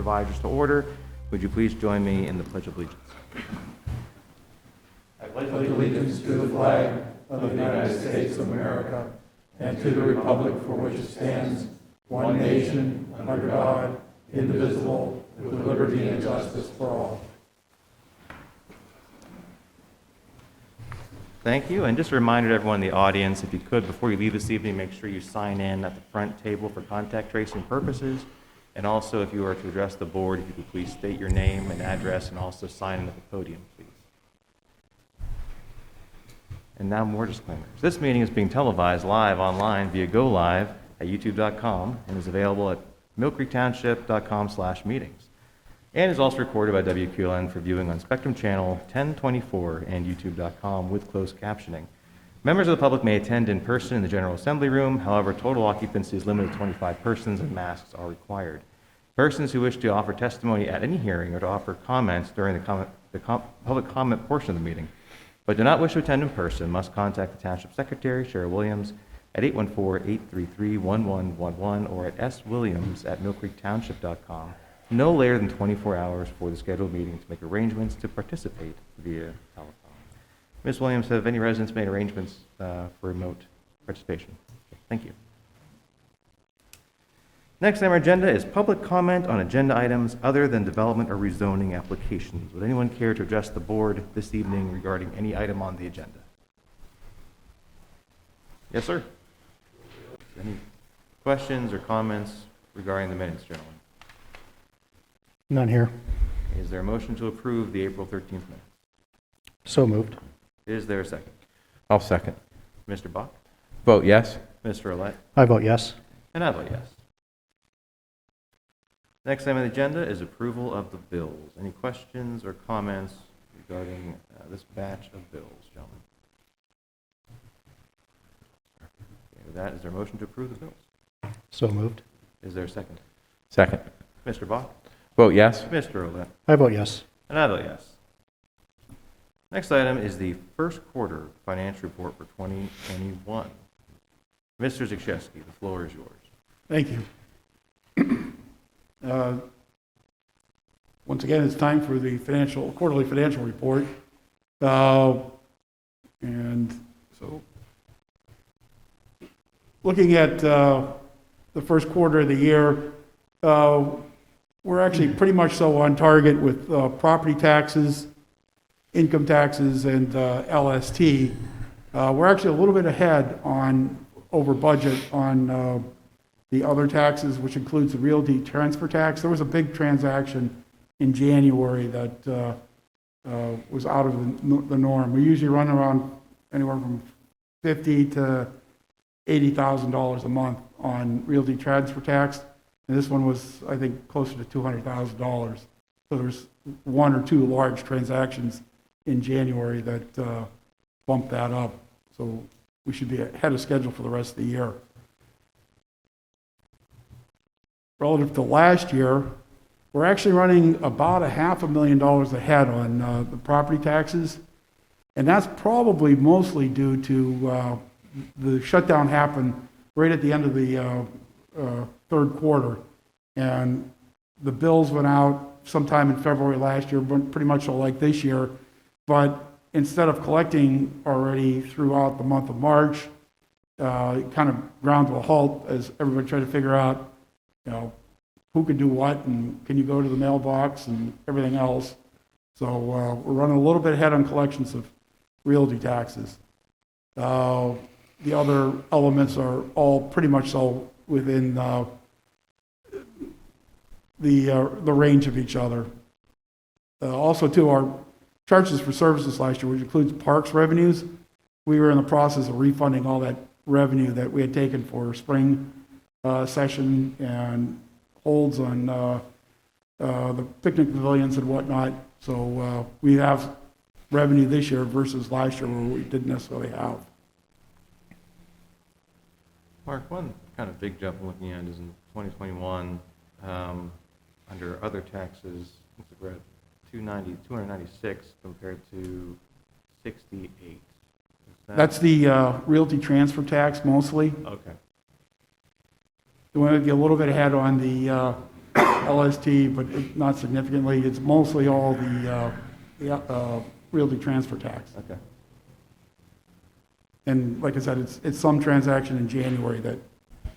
Supervisors to order. Would you please join me in the Pledge of Allegiance? I pledge allegiance to the flag of the United States of America and to the republic for which it stands, one nation, under God, indivisible, with liberty and justice for all. Thank you, and just a reminder to everyone in the audience, if you could, before you leave this evening, make sure you sign in at the front table for contact tracing purposes. And also, if you are to address the board, if you could please state your name and address and also sign in at the podium, please. And now more disclaimers. This meeting is being televised live online via Go Live at youtube.com and is available at millcreektownship.com/meetings. And is also recorded by WQLN for viewing on Spectrum Channel 1024 and youtube.com with closed captioning. Members of the public may attend in person in the General Assembly Room. However, total occupancy is limited to 25 persons and masks are required. Persons who wish to offer testimony at any hearing or to offer comments during the public comment portion of the meeting, but do not wish to attend in person, must contact the Township Secretary, Cheryl Williams, at 814-833-1111 or at swilliams@millcreektownship.com. No later than 24 hours for the scheduled meeting to make arrangements to participate via telephone. Ms. Williams, have any residents made arrangements for remote participation? Okay, thank you. Next on our agenda is public comment on agenda items other than development or rezoning applications. Would anyone care to address the board this evening regarding any item on the agenda? Yes, sir. Any questions or comments regarding the minutes, gentlemen? None here. Is there a motion to approve the April 13th minutes? So moved. Is there a second? I'll second. Mr. Bach? Vote yes. Mr. Olet? I vote yes. And I vote yes. Next item on the agenda is approval of the bills. Any questions or comments regarding this batch of bills, gentlemen? Okay, with that, is there a motion to approve the bills? So moved. Is there a second? Second. Mr. Bach? Vote yes. Mr. Olet? I vote yes. And I vote yes. Next item is the first quarter financial report for 2021. Mr. Zakrzewski, the floor is yours. Thank you. Once again, it's time for the quarterly financial report. And so, looking at the first quarter of the year, we're actually pretty much so on target with property taxes, income taxes, and LST. We're actually a little bit ahead over budget on the other taxes, which includes the realty transfer tax. There was a big transaction in January that was out of the norm. We usually run around anywhere from $50,000 to $80,000 a month on realty transfer tax. And this one was, I think, closer to $200,000. So there's one or two large transactions in January that bumped that up. So we should be ahead of schedule for the rest of the year. Relative to last year, we're actually running about $500,000 ahead on the property taxes. And that's probably mostly due to the shutdown happened right at the end of the third quarter, and the bills went out sometime in February last year, pretty much like this year, but instead of collecting already throughout the month of March, it kind of ground to a halt as everybody tried to figure out, who could do what and can you go to the mailbox and everything else. So we're running a little bit ahead on collections of realty taxes. The other elements are all pretty much so within the range of each other. Also, too, our charges for services last year, which includes parks revenues, we were in the process of refunding all that revenue that we had taken for spring session and holds on the picnic pavilions and whatnot. So we have revenue this year versus last year where we didn't necessarily have. Mark, one kind of big jump I'm looking at is in 2021, under other taxes, we're at 296 compared to 68. That's the realty transfer tax mostly. Okay. We want to get a little bit ahead on the LST, but not significantly. It's mostly all the realty transfer tax. Okay. And like I said, it's some transaction in January that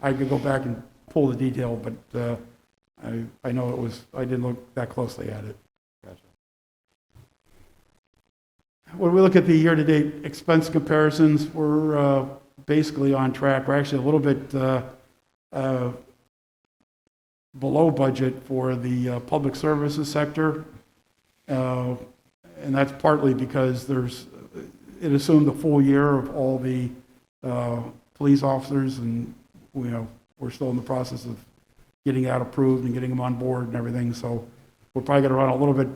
I could go back and pull the detail, but I know it was, I didn't look that closely at it. Gotcha. When we look at the year-to-date expense comparisons, we're basically on track. We're actually a little bit below budget for the public services sector. And that's partly because it assumed a full year of all the police officers, and we're still in the process of getting that approved and getting them on board and everything. So we're probably going to run a little bit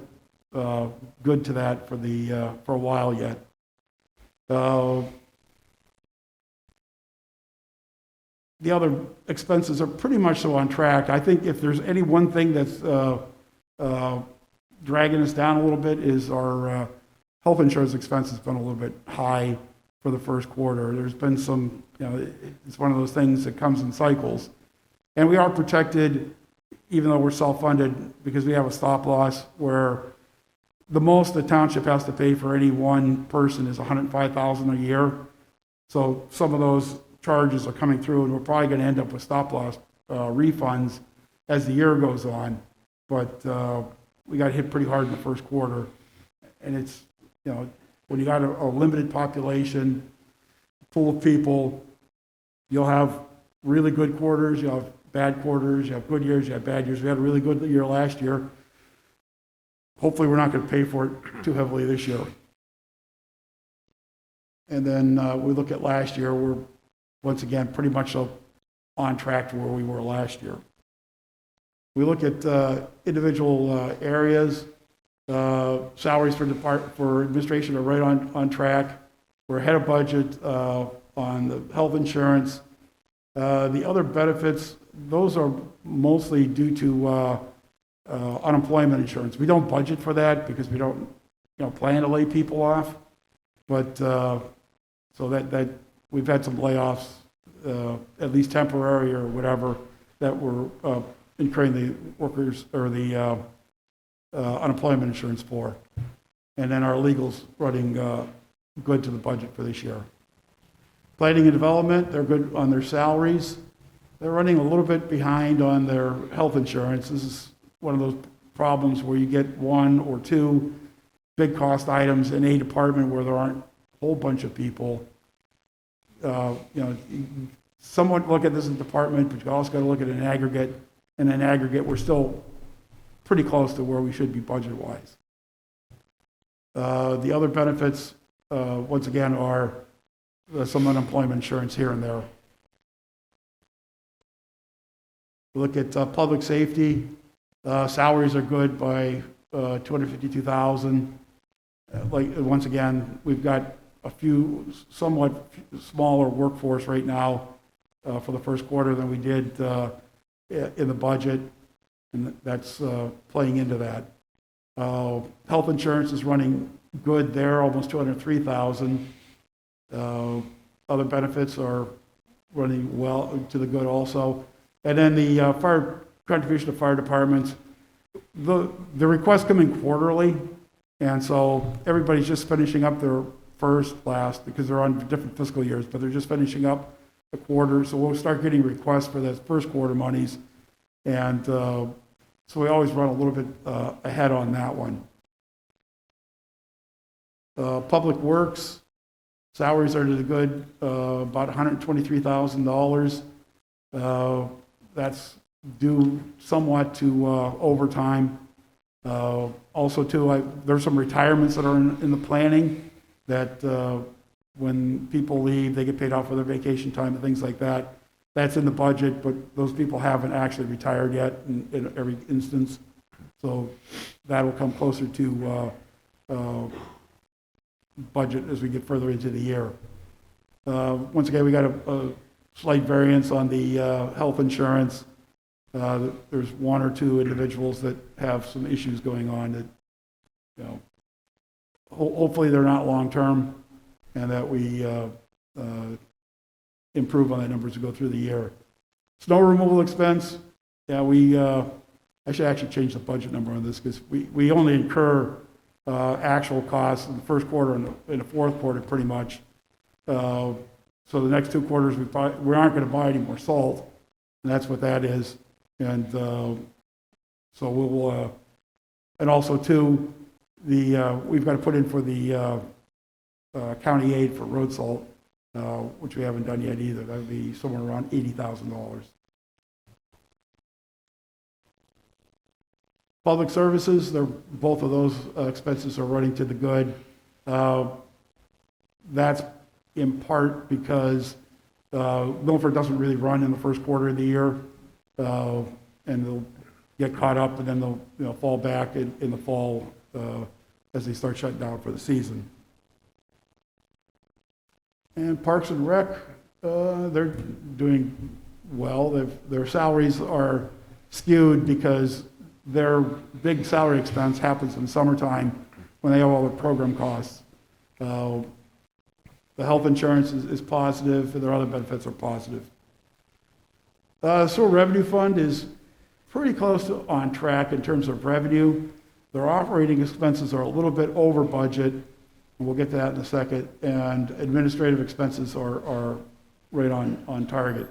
good to that for a while yet. The other expenses are pretty much so on track. I think if there's any one thing that's dragging us down a little bit is our health insurance expense has been a little bit high for the first quarter. There's been some, it's one of those things that comes in cycles. And we are protected, even though we're self-funded, because we have a stop loss where the most the township has to pay for any one person is $105,000 a year. So some of those charges are coming through, and we're probably going to end up with stop loss refunds as the year goes on. But we got hit pretty hard in the first quarter, and it's, when you got a limited population, full of people, you'll have really good quarters, you'll have bad quarters, you have good years, you have bad years. We had a really good year last year. Hopefully we're not going to pay for it too heavily this year. And then we look at last year, we're once again pretty much on track to where we were last year. We look at individual areas. Salaries for administration are right on track. We're ahead of budget on the health insurance. The other benefits, those are mostly due to unemployment insurance. We don't budget for that because we don't plan to lay people off. But so that we've had some layoffs, at least temporary or whatever, that we're incurring the workers or the unemployment insurance for. And then our legal's running good to the budget for this year. Planning and development, they're good on their salaries. They're running a little bit behind on their health insurance. This is one of those problems where you get one or two big cost items in a department where there aren't a whole bunch of people. Somewhat look at this as a department, but you also got to look at an aggregate. And in aggregate, we're still pretty close to where we should be budget-wise. The other benefits, once again, are some unemployment insurance here and there. We look at public safety. Salaries are good by $252,000. Once again, we've got a few somewhat smaller workforce right now for the first quarter than we did in the budget, and that's playing into that. Health insurance is running good there, almost $203,000. Other benefits are running well to the good also. And then the fire contribution to fire departments, the requests come in quarterly, and so everybody's just finishing up their last, because they're on different fiscal years, but they're just finishing up the quarter, so we'll start getting requests for that first quarter monies, and so we always run a little bit ahead on that one. Public Works, salaries are to the good, about $123,000. That's due somewhat to overtime. Also, too, there's some retirements that are in the planning that when people leave, they get paid off for their vacation time and things like that. That's in the budget, but those people haven't actually retired yet in every instance. So that will come closer to budget as we get further into the year. Once again, we got a slight variance on the health insurance. There's one or two individuals that have some issues going on that, hopefully they're not long-term, and that we improve on that number as we go through the year. Snow removal expense, yeah, we I should actually change the budget number on this, because we only incur actual costs in the first quarter and in the fourth quarter, pretty much. So the next 2 quarters, we aren't going to buy any more salt, and that's what that is. And so we'll, and also too, we've got to put in for the county aid for road salt, which we haven't done yet either. That would be somewhere around $80,000. Public services, both of those expenses are running to the good. That's in part because Milford doesn't really run in the first quarter of the year, and they'll get caught up, and then they'll fall back in the fall as they start shutting down for the season. And Parks and Rec, they're doing well. Their salaries are skewed because their big salary expense happens in summertime when they have all the program costs. The health insurance is positive, and their other benefits are positive. Sewer revenue fund is pretty close to on track in terms of revenue. Their operating expenses are a little bit over budget, and we'll get to that in a second, and administrative expenses are right on target.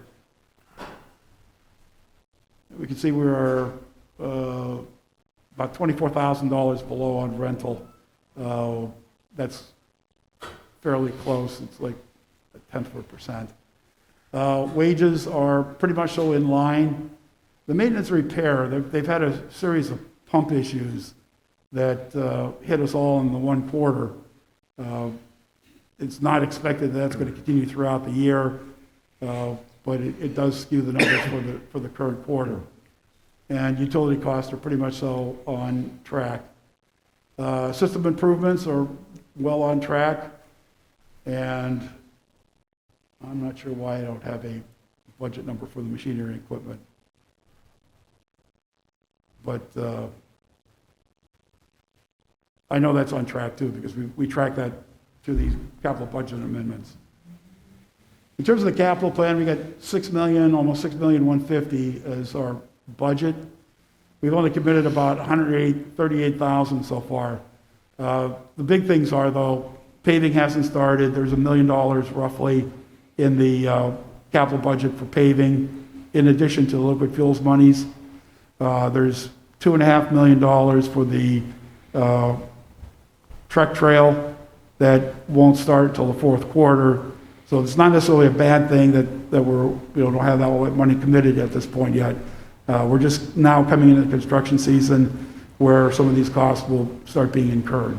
We can see we are about $24,000 below on rental. That's fairly close. It's like 0.1%. Wages are pretty much so in line. The maintenance repair, they've had a series of pump issues that hit us all in the 1 quarter. It's not expected that's going to continue throughout the year, but it does skew the numbers for the current quarter. And utility costs are pretty much so on track. System improvements are well on track, and I'm not sure why I don't have a budget number for the machinery and equipment. But I know that's on track too, because we track that through these capital budget amendments. In terms of the capital plan, we got $6 million, almost $6,150,000 as our budget. We've only committed about $138,000 so far. The big things are, though, paving hasn't started. There's $1 million roughly in the capital budget for paving, in addition to the liquid fuels monies. There's $2.5 million for the truck trail that won't start until the fourth quarter. So it's not necessarily a bad thing that we're don't have that money committed at this point yet. We're just now coming into the construction season where some of these costs will start being incurred.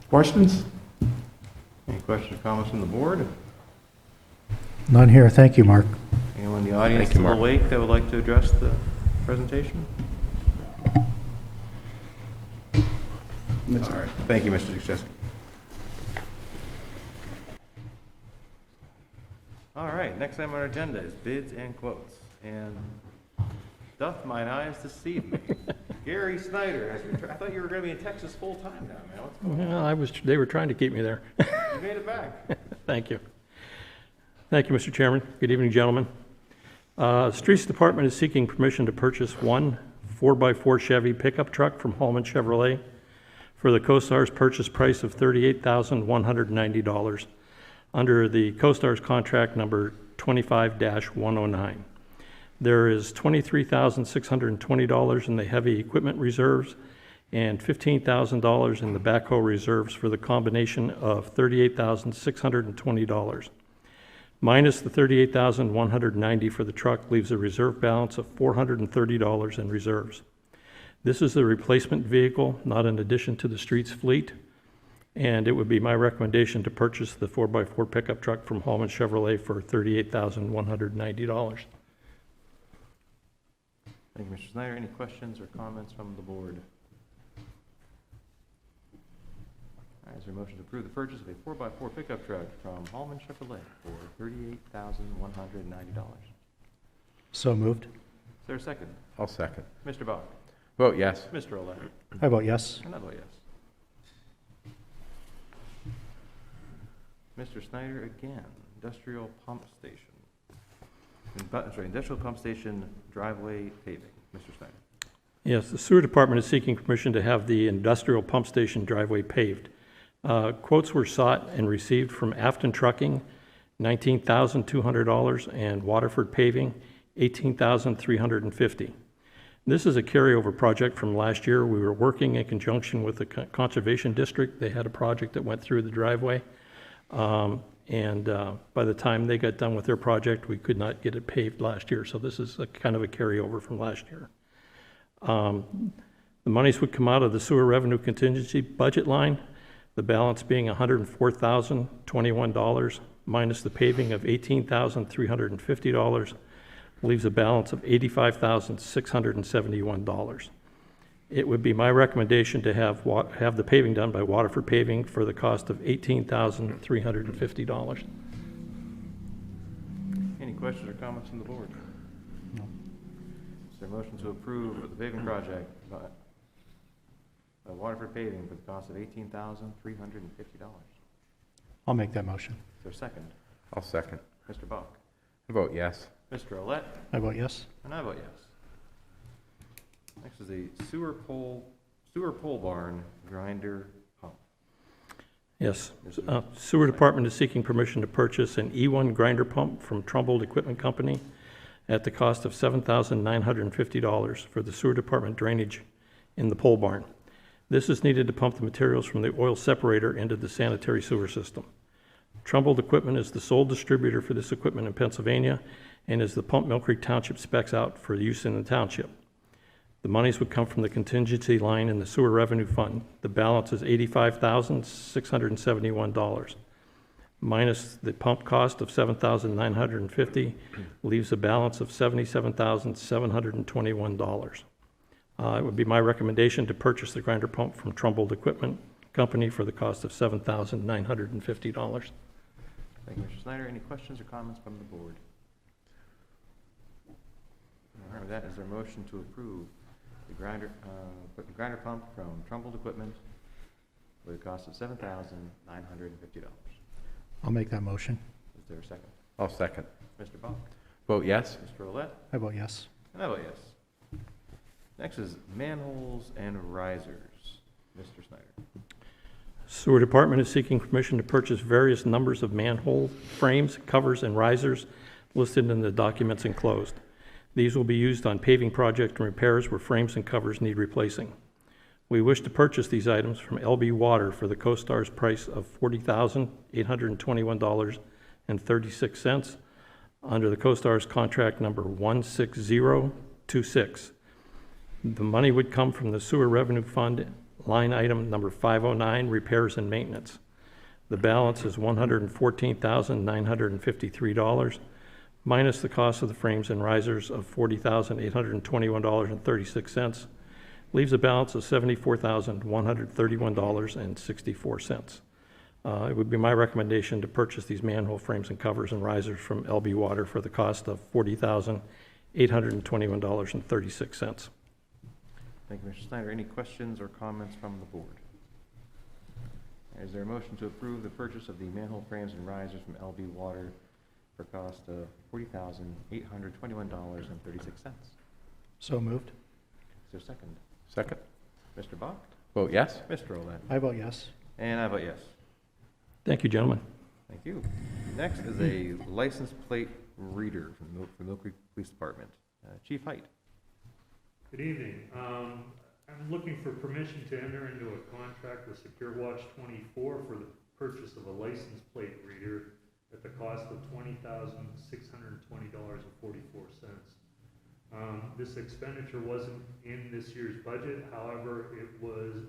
Questions? Any questions or comments from the board? None here. Thank you, Mark. Anyone in the audience Thank you, still Mark. awake that would like to address the presentation? All right. Thank you, Mr. Duchesky. All right, next item on our agenda is bids and quotes. And doth mine eyes deceive me? Gary Snyder, I thought you were going to be in Texas full time now, man. What's going on? Well, they were trying to keep me there. You made it back. Thank you. Thank you, Mr. Chairman. Good evening, gentlemen. Streets Department is seeking permission to purchase one 4x4 Chevy pickup truck from Holman Chevrolet for the CoStar's purchase price of $38,190 under the CoStar's contract number 25-109. There is $23,620 in the heavy equipment reserves and $15,000 in the backhoe reserves for the combination of $38,620. Minus the $38,190 for the truck leaves a reserve balance of $430 in reserves. This is a replacement vehicle, not in addition to the streets fleet, and it would be my recommendation to purchase the 4x4 pickup truck from Holman Chevrolet for $38,190. Thank you, Mr. Snyder. Any questions or comments from the board? All right, is there a motion to approve the purchase of a 4x4 pickup truck from Holman Chevrolet for $38,190? So moved. Is there a second? I'll second. Mr. Bach? Vote yes. Mr. Olet? I vote yes. And I vote yes. Mr. Snyder again, industrial pump station. Industrial pump station driveway paving. Mr. Snyder. Yes, the sewer department is seeking permission to have the industrial pump station driveway paved. Quotes were sought and received from Afton Trucking, $19,200, and Waterford Paving, $18,350. This is a carryover project from last year. We were working in conjunction with the Conservation District. They had a project that went through the driveway. And by the time they got done with their project, we could not get it paved last year. So this is a kind of a carryover from last year. The monies would come out of the sewer revenue contingency budget line, the balance being $104,021 minus the paving of $18,350, leaves a balance of $85,671. It would be my recommendation to have the paving done by Waterford Paving for the cost of $18,350. Any questions or comments from the board? No. Is there a motion to approve the paving project by Waterford Paving for the cost of $18,350? I'll make that motion. Is there a second? I'll second. Mr. Bach? I vote yes. Mr. Olet? I vote yes. And I vote yes. Next is the sewer pole barn grinder pump. Yes, sewer department is seeking permission to purchase an E1 grinder pump from Trumbull Equipment Company at the cost of $7,950 for the sewer department drainage in the pole barn. This is needed to pump the materials from the oil separator into the sanitary sewer system. Trumbull Equipment is the sole distributor for this equipment in Pennsylvania and is the pump Millcreek Township specs out for use in the township. The monies would come from the contingency line in the sewer revenue fund. The balance is $85,671. Minus the pump cost of $7,950 leaves a balance of $77,721. It would be my recommendation to purchase the grinder pump from Trumbull Equipment Company for the cost of $7,950. Thank you, Mr. Snyder. Any questions or comments from the board? All right, with that, is there a motion to approve the grinder pump from Trumbull Equipment with a cost of $7,950? I'll make that motion. Is there a second? I'll second. Mr. Bach? Vote yes. Mr. Olet? I vote yes. And I vote yes. Next is manholes and risers. Mr. Snyder. Sewer department is seeking permission to purchase various numbers of manhole frames, covers, and risers listed in the documents enclosed. These will be used on paving project and repairs where frames and covers need replacing. We wish to purchase these items from LB Water for the CoStar's price of $40,821.36 under the CoStar's contract number 16026. The money would come from the sewer revenue fund line item number 509, repairs and maintenance. The balance is $114,953 minus the cost of the frames and risers of $40,821.36, leaves a balance of $74,131.64. It would be my recommendation to purchase these manhole frames and covers and risers from LB Water for the cost of $40,821.36. Thank you, Mr. Snyder. Any questions or comments from the board? Is there a motion to approve the purchase of the manhole frames and risers from LB Water for a cost of $40,821.36? So moved. Is there a second? Second. Mr. Bach? Vote yes. Mr. Olet? I vote yes. And I vote yes. Thank you, gentlemen. Thank you. Next is a license plate reader from Millcreek Police Department. Chief Height. Good evening. I'm looking for permission to enter into a contract with Secure Watch 24 for the purchase of a license plate reader at the cost of $20,620.44. This expenditure wasn't in this year's budget. However,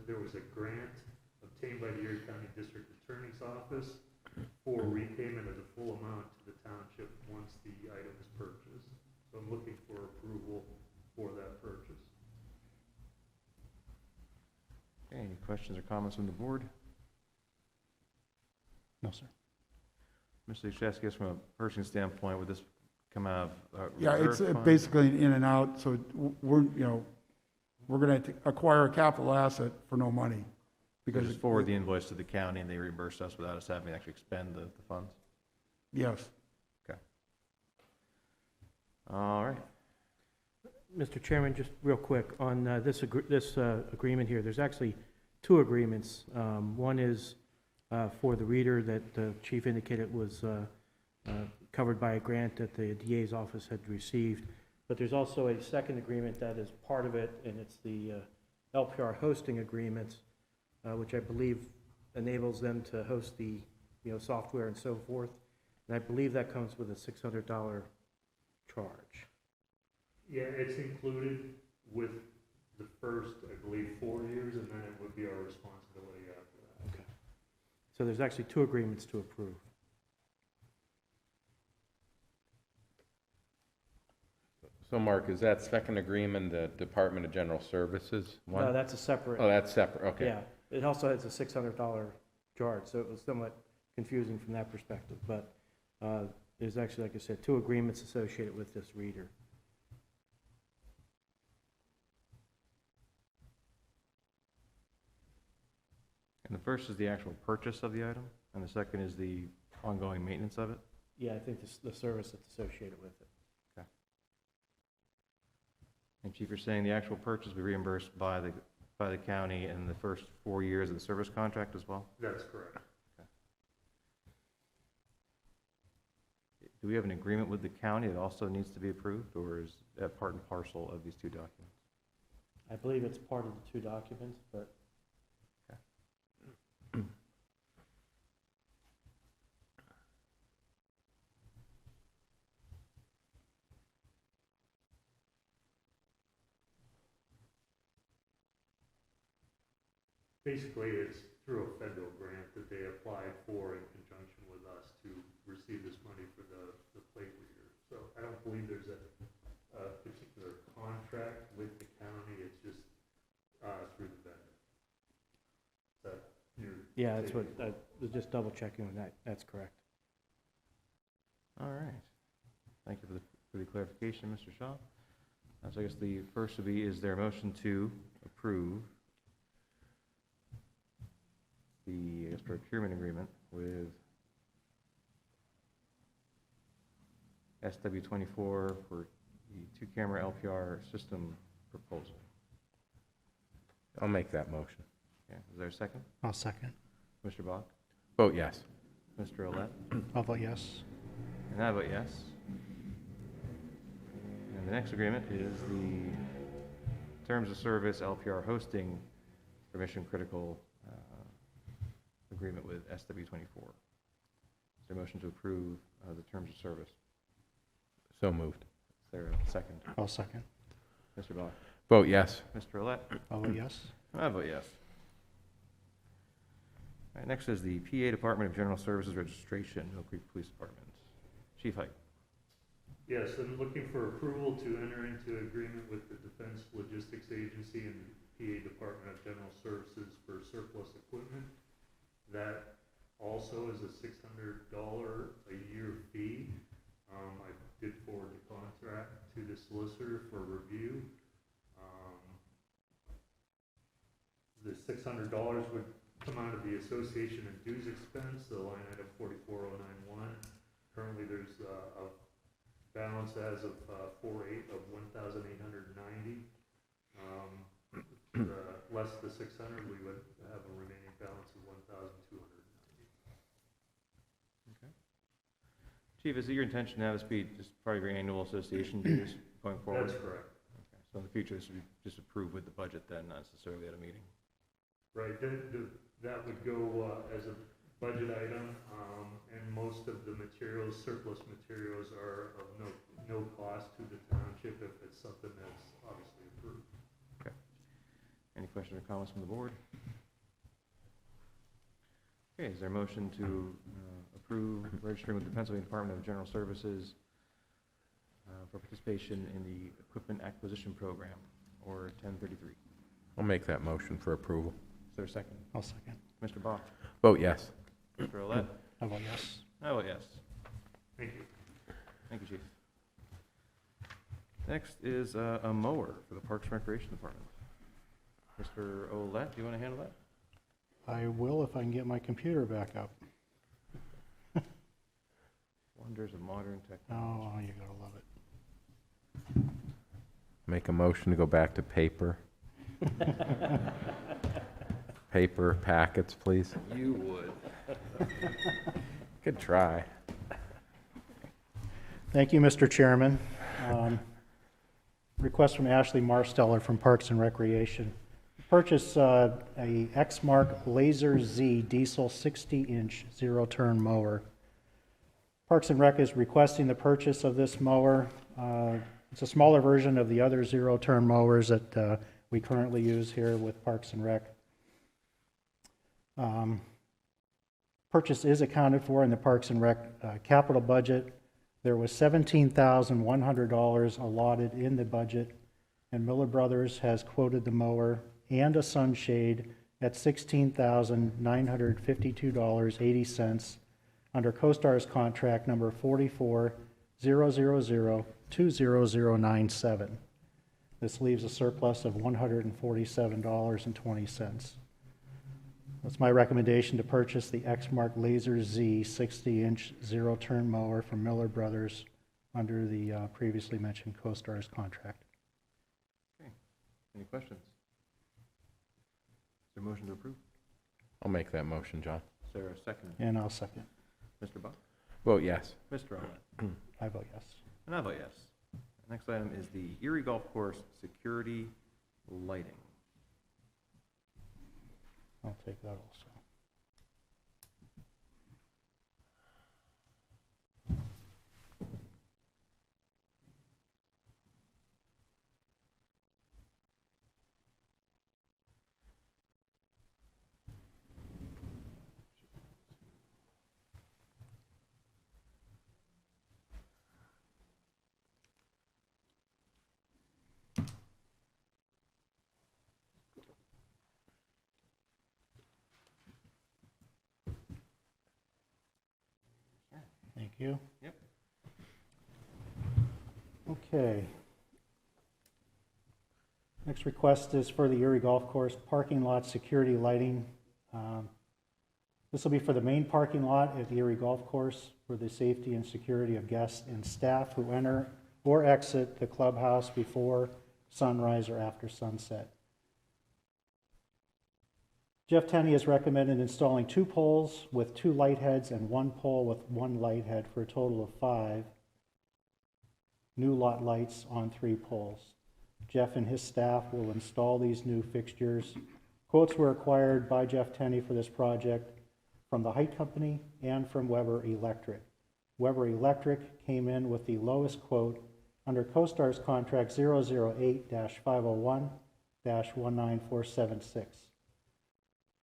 there was a grant obtained by the Erie County District Attorney's Office for repayment of the full amount to the township once the item is purchased. So I'm looking for approval for that purchase. Okay, any questions or comments from the board? No, sir. Mr. Yashewski, from a purchasing standpoint, would this come out of Yeah, it's reserve fund? basically an in and out, so we're going to acquire a capital asset for no money. We Because just forward the invoice to the county and they reimburse us without us having to actually expend the funds? Yes. All right. Mr. Chairman, just real quick, on this agreement here, there's actually two agreements. One is for the reader that the chief indicated was covered by a grant that the DA's office had received. But there's also a second agreement that is part of it, and it's the LPR hosting agreements, which I believe enables them to host the software and so forth. And I believe that comes with a $600 charge. Yeah, it's included with the first, I believe, 4 years, and then it would be our responsibility after that. Okay. So there's actually two agreements to approve. So Mark, is that second agreement the Department of General Services one? No, that's a separate. Oh, that's separate, okay. Yeah, it also has a $600 charge, so it was somewhat confusing from that perspective. But there's actually, like I said, two agreements associated with this reader. And the first is the actual purchase of the item, and the second is the ongoing maintenance of it. Yeah, I think the service that's associated with it. And Chief, you're saying the actual purchase will be reimbursed by the county in the first 4 years of the service contract as well? That's correct. Do we have an agreement with the county that also needs to be approved, or is that part and parcel of these two documents? I believe it's part of the two documents, but Basically, it's through a federal grant that they applied for in conjunction with us to receive this money for the plate reader. So I don't believe there's a particular contract with the county, it's just through the vendor. yeah, that's what, I was just double checking on that. That's correct. All right. Thank you for the clarification, Mr. Shaw. So I guess the first would be, is there a motion to approve the, I guess, procurement agreement with SW24 for the two-camera LPR system proposal? I'll make that motion. Okay, is there a second? I'll second. Mr. Bach? Vote yes. Mr. Olet? I'll vote yes. And I vote yes. And the next agreement is the terms of service LPR hosting for mission critical agreement with SW24. Is there a motion to approve the terms of service? So moved. Is there a second? I'll second. Mr. Bach? Vote yes. Mr. Olet? I'll vote yes. I vote yes. All right, next is the PA Department of General Services registration, Millcreek Police Department. Chief Height. Yes, I'm looking for approval to enter into agreement with the Defense Logistics Agency and the PA Department of General Services for surplus equipment. That also is a $600 a year fee. I did forward the contract to the solicitor for review. The $600 would come out of the association and dues expense, the line item 44091. Currently, there's a balance as of 4/8 of 1,890. Less the 600, we would have a remaining balance of 1,290. Chief, is it your intention to have this be just part of your annual association dues going forward? That's correct. Okay. So in the future, this would be just approved with the budget then, not necessarily at a meeting? Right, that would go as a budget item, and most of the materials, surplus materials, are of no cost to the township if it's something that's obviously approved. Any questions or comments from the board? Okay, is there a motion to approve registering with the Pennsylvania Department of General Services for participation in the Equipment Acquisition Program, or 1033? I'll make that motion for approval. Is there a second? I'll second. Mr. Bach? Vote yes. Mr. Olet? I'll vote yes. I vote yes. Thank you. Thank you, Chief. Next is a mower for the Parks and Recreation Department. Mr. Olet, do you want to handle that? I will if I can get my computer back up. Wonders of modern technology. Oh, you gotta love it. Make a motion to go back to paper. Paper packets, please. You would. Good try. Thank you, Mr. Chairman. Request from Ashley Marsteller from Parks and Recreation. Purchase a Exmark Laser Z diesel 60-inch zero-turn mower. Parks and Rec is requesting the purchase of this mower. It's a smaller version of the other zero-turn mowers that we currently use here with Parks and Rec. Purchase is accounted for in the Parks and Rec capital budget. There was $17,100 allotted in the budget, and Miller Brothers has quoted the mower and a sunshade at $16,952.80 under CoStar's contract number 4400020097. This leaves a surplus of $147.20. That's my recommendation to purchase the Exmark Laser Z 60-inch zero-turn mower from Miller Brothers under the previously mentioned CoStar's contract. Any questions? Is there a motion to approve? I'll make that motion, John. Is there a second? And I'll second. Mr. Buck? Vote yes. Mr. Olet? I vote yes. And I vote yes. Next item is the Erie Golf Course security lighting. I'll take that also. Thank you. Yep. Okay. Next request is for the Erie Golf Course parking lot security lighting. This will be for the main parking lot at the Erie Golf Course for the safety and security of guests and staff who enter or exit the clubhouse before sunrise or after sunset. Jeff Tenney has recommended installing 2 poles with 2 light heads and 1 pole with 1 light head for a total of 5 new lot lights on 3 poles. Jeff and his staff will install these new fixtures. Quotes were acquired by Jeff Tenney for this project from the Height Company and from Weber Electric. Weber Electric came in with the lowest quote under CoStar's contract 008-501-19476.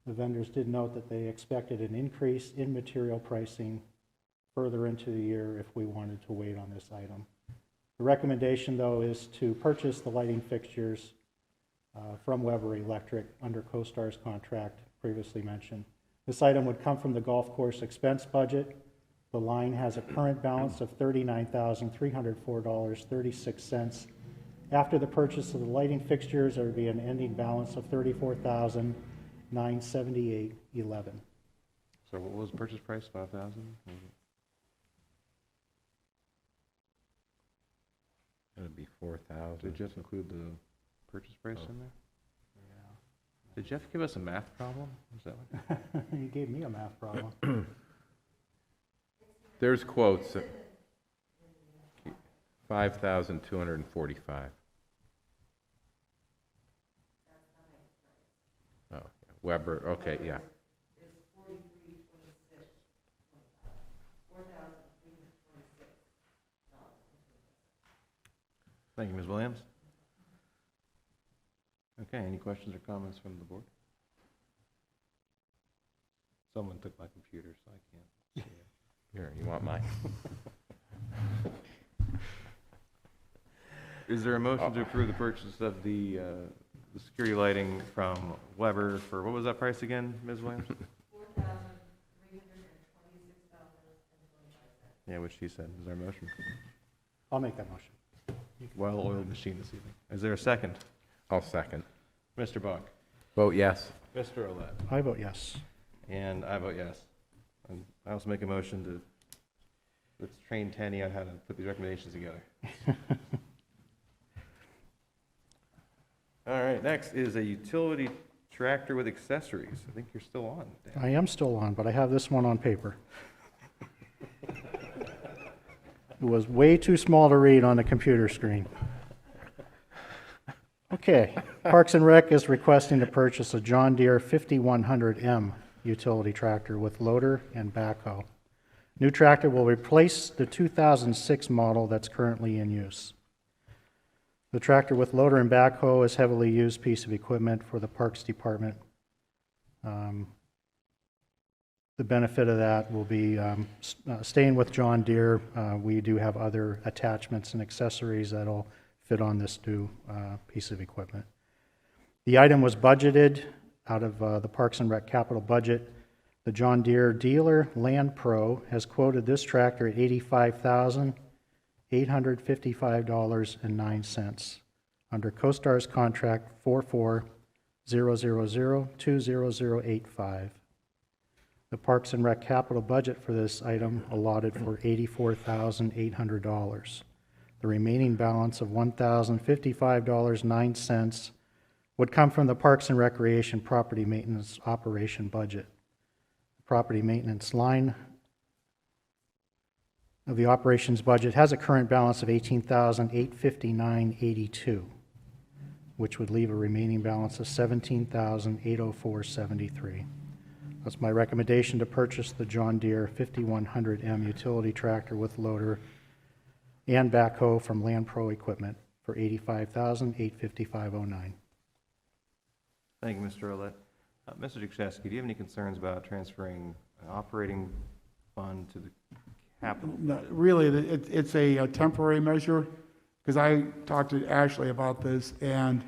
The vendors did note that they expected an increase in material pricing further into the year if we wanted to wait on this item. The recommendation, though, is to purchase the lighting fixtures from Weber Electric under CoStar's contract previously mentioned. This item would come from the golf course expense budget. The line has a current balance of $39,304.36. After the purchase of the lighting fixtures, there would be an ending balance of $34,978.11. So what was the purchase price, 5,000? It'd be 4,000. Did Jeff include the purchase price in there? Did Jeff give us a math problem? Is that what? You gave me a math problem. There's quotes. 5,245. Oh, Weber, okay, yeah. Thank you, Ms. Williams. Okay, any questions or comments from the board? Someone took my computer, so I can't see it. Here, you want mine? Is there a motion to approve the purchase of the security lighting from Weber for, what was that price again, Ms. Williams? Yeah, which she said. Is there a motion? I'll make that motion. Well-oiled machine this evening. Is there a second? I'll second. Mr. Buck? Vote yes. Mr. Olet? I vote yes. And I vote yes. And I also make a motion to, let's train Tanny on how to put these recommendations together. All right, next is a utility tractor with accessories. I think you're still on, Dan. I am still on, but I have this one on paper. It was way too small to read on the computer screen. Okay, Parks and Rec is requesting to purchase a John Deere 5100M utility tractor with loader and backhoe. New tractor will replace the 2006 model that's currently in use. The tractor with loader and backhoe is a heavily used piece of equipment for the Parks Department. The benefit of that will be staying with John Deere. We do have other attachments and accessories that'll fit on this new piece of equipment. The item was budgeted out of the Parks and Rec capital budget. The John Deere dealer, Land Pro, has quoted this tractor at $85,855.09 under CoStar's contract 4400020085. The Parks and Rec capital budget for this item allotted for $84,800. The remaining balance of $1,055.09 would come from the Parks and Recreation property maintenance operation budget. The property maintenance line of the operations budget has a current balance of $18,859.82, which would leave a remaining balance of $17,804.73. That's my recommendation to purchase the John Deere 5100M utility tractor with loader and backhoe from Land Pro Equipment for $85,855.09. Thank you, Mr. Olet. Mr. Duchesky, do you have any concerns about transferring an operating fund to the capital? No, really, it's a temporary measure, because I talked to Ashley about this, and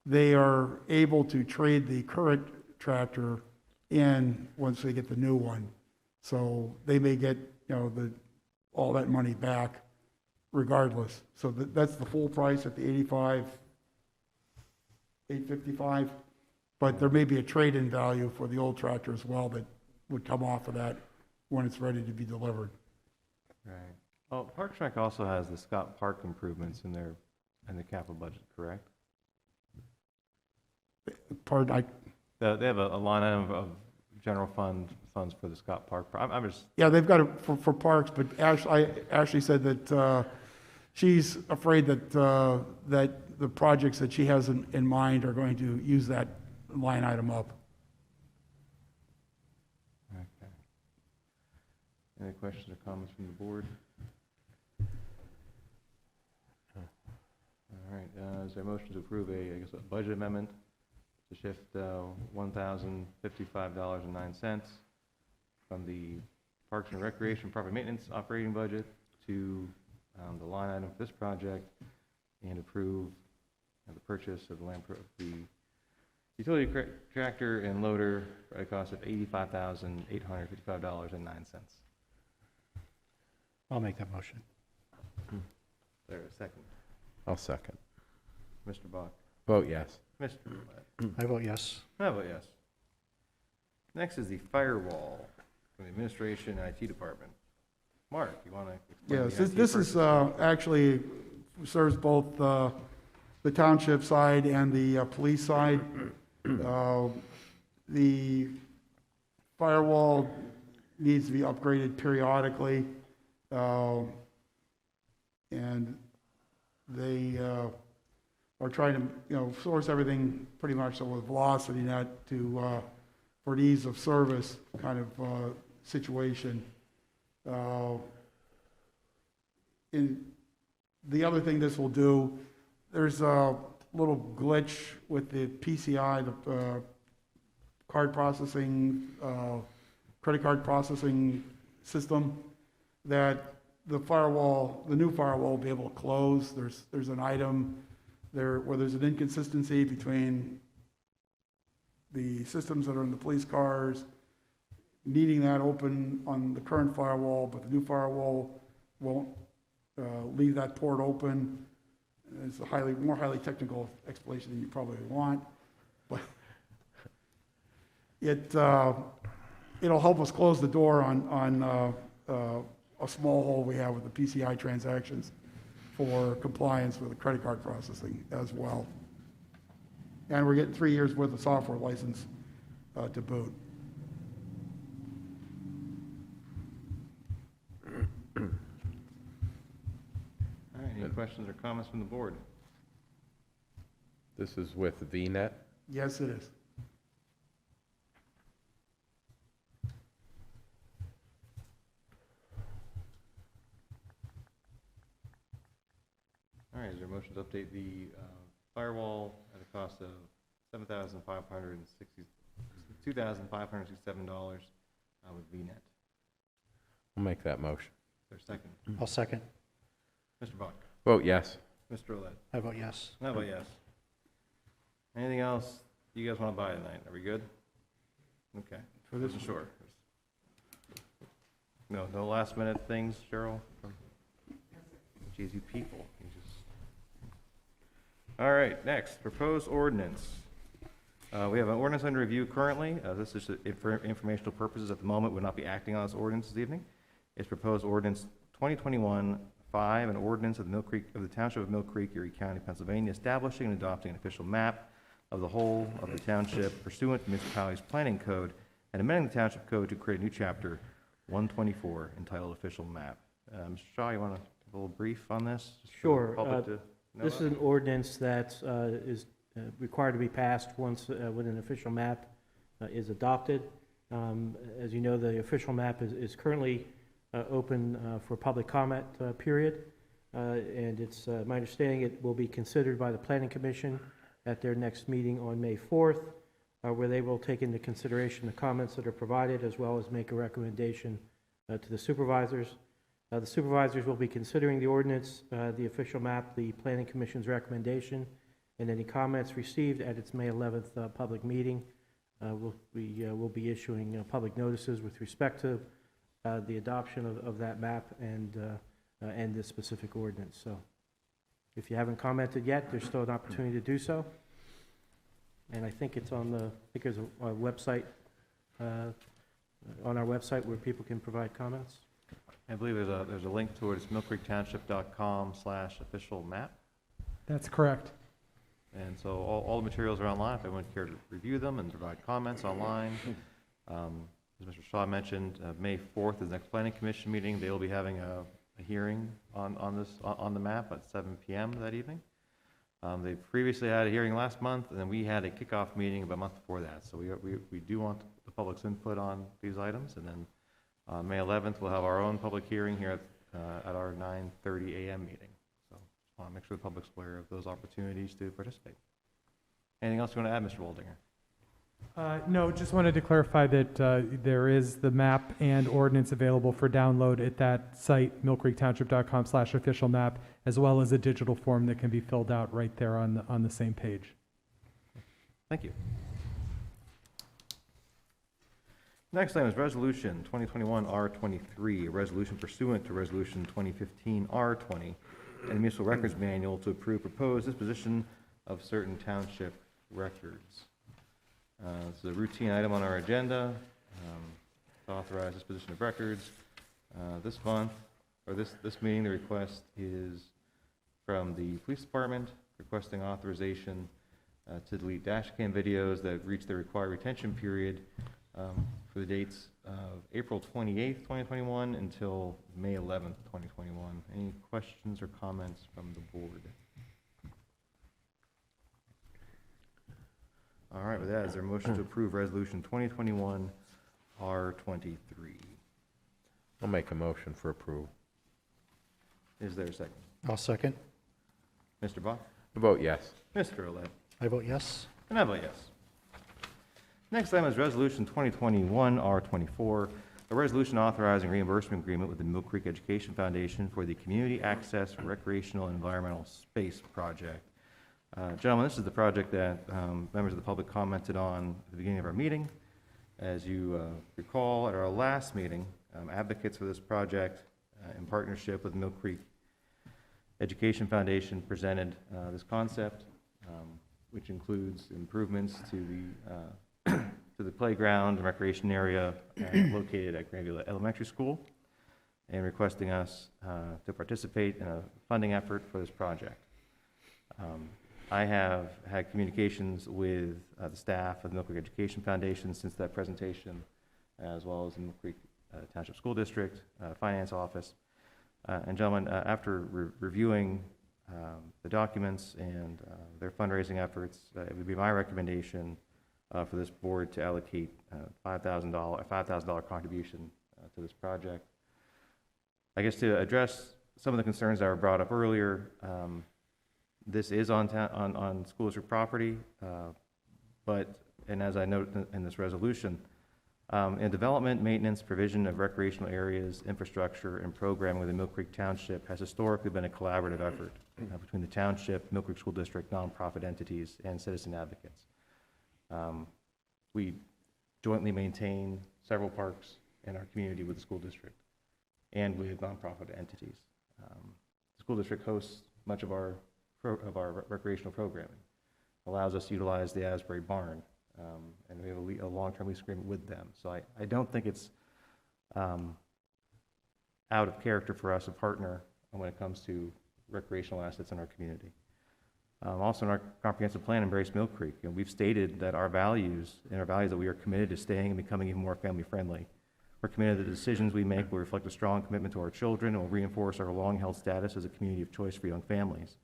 they are able to trade the current tractor in once they get the new one. So they may get, all that money back regardless. So that's the full price at the $85,855. But there may be a trade-in value for the old tractor as well that would come off of that when it's ready to be delivered. Right. Well, Parks and Rec also has the Scott Park improvements in the capital budget, correct? Pardon, They have a line item of general funds for the Scott Park. I'm just, yeah, they've got it for parks, but Ashley said that she's afraid that that the projects that she has in mind are going to use that line item up. okay. Any questions or comments from the board? All right, is there a motion to approve a budget amendment to shift $1,055.09 from the Parks and Recreation property maintenance operating budget to the line item for this project, and approve the purchase of the utility tractor and loader at a cost of $85,855.09. I'll make that motion. There, a second. I'll second. Mr. Bach. Vote yes. Mr. Roulette. I vote yes. I vote yes. Next is the firewall from the Administration and IT Department. Mark, you want to explain? Yes, the IT this is purchase? actually serves both the township side and the police side. The firewall needs to be upgraded periodically, and they are trying to, source everything pretty much with velocity net to for an ease of service kind of situation. The other thing this will do, there's a little glitch with the PCI, the card processing, credit card processing system, that the firewall, the new firewall will be able to close. There's an item there where there's an inconsistency between the systems that are in the police cars, needing that open on the current firewall, but the new firewall won't leave that port open. It's a more highly technical explanation than you probably want, but it'll help us close the door on a small hole we have with the PCI transactions for compliance with the credit card processing as well. and we're getting 3 years worth of software license to boot. All right, any questions or comments from the board? This is with VNet. Yes, it is. All right, is there a motion to update the firewall at a cost of $2,567 with VNet? I'll make that motion. Is there a second? I'll second. Mr. Bach? Vote yes. Mr. Olet? I vote yes. How about yes? Anything else you guys want to buy tonight? Are we good? Okay. For this Wasn't sure. No last minute things, Cheryl? Geez, you people. You just... All right, next, proposed ordinance. We have an ordinance under review currently. This is for informational purposes at the moment. We'll not be acting on this ordinance this evening. It's proposed ordinance 2021-5, an ordinance of the Township of Millcreek, Erie County, Pennsylvania, establishing and adopting an official map of the whole of the township pursuant to municipality's planning code and amending the township code to create a new chapter 124 entitled Official Map. Mr. Shaw, you want to give a little brief on this? Just for the Sure. public to know This is about? an ordinance that is required to be passed once when an official map is adopted. As you know, the official map is currently open for public comment period, and it's my understanding it will be considered by the Planning Commission at their next meeting on May 4th, where they will take into consideration the comments that are provided as well as make a recommendation to the supervisors. The supervisors will be considering the ordinance, the official map, the Planning Commission's recommendation, and any comments received at its May 11th public meeting. We will be issuing public notices with respect to the adoption of that map and this specific ordinance. So if you haven't commented yet, there's still an opportunity to do so. And I think it's on I think there's a website, on our website where people can provide comments. I believe there's a link towards millcreektownship.com/official map. That's correct. And so all the materials are online if anyone would care to review them and provide comments online. As Mr. Shaw mentioned, May 4th is the next Planning Commission meeting. They will be having a hearing on the map at 7 p.m. that evening. They previously had a hearing last month, and then we had a kickoff meeting about a month before that. So we do want the public's input on these items. And then May 11th, we'll have our own public hearing here at our 9:30 a.m. meeting. So just want to make sure the public's aware of those opportunities to participate. Anything else you want to add, Mr. Waldinger? No, just wanted to clarify that there is the map and ordinance available for download at that site, millcreektownship.com/official map, as well as a digital form that can be filled out right there on the same page. Thank you. Next item is Resolution 2021-R23, a resolution pursuant to Resolution 2015-R20 and the Municipal Records Manual to approve proposed disposition of certain township records. This is a routine item on our agenda to authorize disposition of records. This month, or this meeting, the request is from the Police Department requesting authorization to delete dash cam videos that reach the required retention period for the dates of April 28th, 2021 until May 11th, 2021. Any questions or comments from the board? All right, with that, is there a motion to approve Resolution 2021-R23? I'll make a motion for approval. Is there a second? I'll second. Mr. Bach? Vote yes. Mr. Olet? I vote yes. And I vote yes. Next item is Resolution 2021-R24, a resolution authorizing reimbursement agreement with the Millcreek Education Foundation for the Community Access Recreational and Environmental Space Project. Gentlemen, this is the project that members of the public commented on at the beginning of our meeting. As you recall, at our last meeting, advocates for this project in partnership with Millcreek Education Foundation presented this concept, which includes improvements to the playground and recreation area located at Grandview Elementary School, and requesting us to participate in a funding effort for this project. I have had communications with the staff of the Millcreek Education Foundation since that presentation, as well as the Millcreek Township School District, Finance Office. And gentlemen, after reviewing the documents and their fundraising efforts, it would be my recommendation for this board to allocate $5,000 contribution to this project. I guess to address some of the concerns that were brought up earlier, this is on school district property, and as I note in this resolution, in development, maintenance, provision of recreational areas, infrastructure, and programming within Millcreek Township has historically been a collaborative effort between the township, Millcreek School District, nonprofit entities, and citizen advocates. We jointly maintain several parks in our community with the school district and with nonprofit entities. The school district hosts much of our recreational programming, allows us to utilize the Asbury Barn, and we have a long-term lease agreement with them. So I don't think it's out of character for us to partner when it comes to recreational assets in our community. Also in our comprehensive plan, Embrace Millcreek, and we've stated that our values that we are committed to staying and becoming even more family-friendly. We're committed to the decisions we make will reflect a strong commitment to our children and will reinforce our long-held status as a community of choice for young families.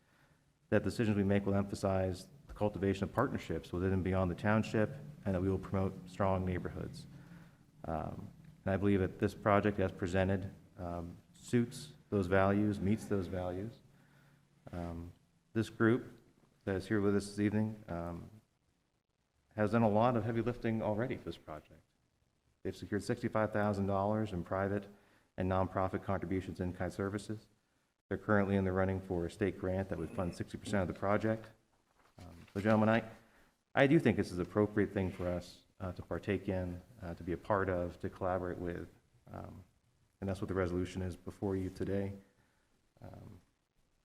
That decisions we make will emphasize the cultivation of partnerships within and beyond the township, and that we will promote strong neighborhoods. And I believe that this project, as presented, suits those values, meets those values. This group that is here with us this evening has done a lot of heavy lifting already for this project. They've secured $65,000 in private and nonprofit contributions in kind services. They're currently in the running for a state grant that would fund 60% of the project. So gentlemen, I do think this is an appropriate thing for us to partake in, to be a part of, to collaborate with. And that's what the resolution is before you today.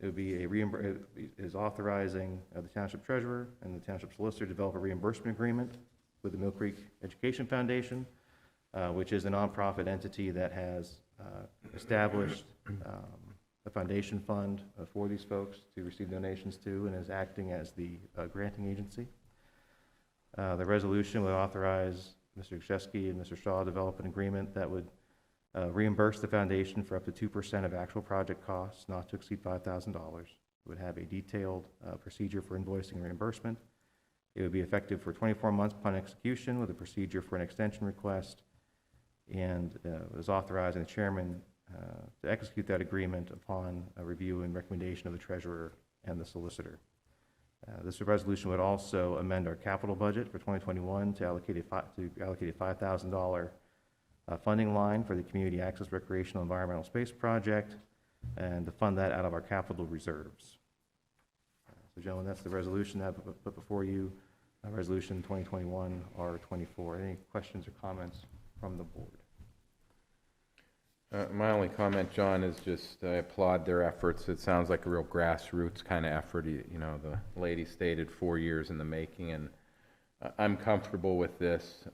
It would be it is authorizing the township treasurer and the township solicitor to develop a reimbursement agreement with the Millcreek Education Foundation, which is a nonprofit entity that has established a foundation fund for these folks to receive donations to, and is acting as the granting agency. The resolution would authorize Mr. Grzewski and Mr. Shaw to develop an agreement that would reimburse the foundation for up to 2% of actual project costs, not to exceed $5,000. It would have a detailed procedure for invoicing and reimbursement. It would be effective for 24 months upon execution with a procedure for an extension request, and was authorizing the chairman to execute that agreement upon a review and recommendation of the treasurer and the solicitor. This resolution would also amend our capital budget for 2021 to allocate a $5,000 funding line for the Community Access Recreational Environmental Space Project, and to fund that out of our capital reserves. So gentlemen, that's the resolution that I put before you, Resolution 2021 R24. Any questions or comments from the board? My only comment, John, is just I applaud their efforts. It sounds like a real grassroots kind of effort. You know, the lady stated 4 years in the making, and I'm comfortable with this,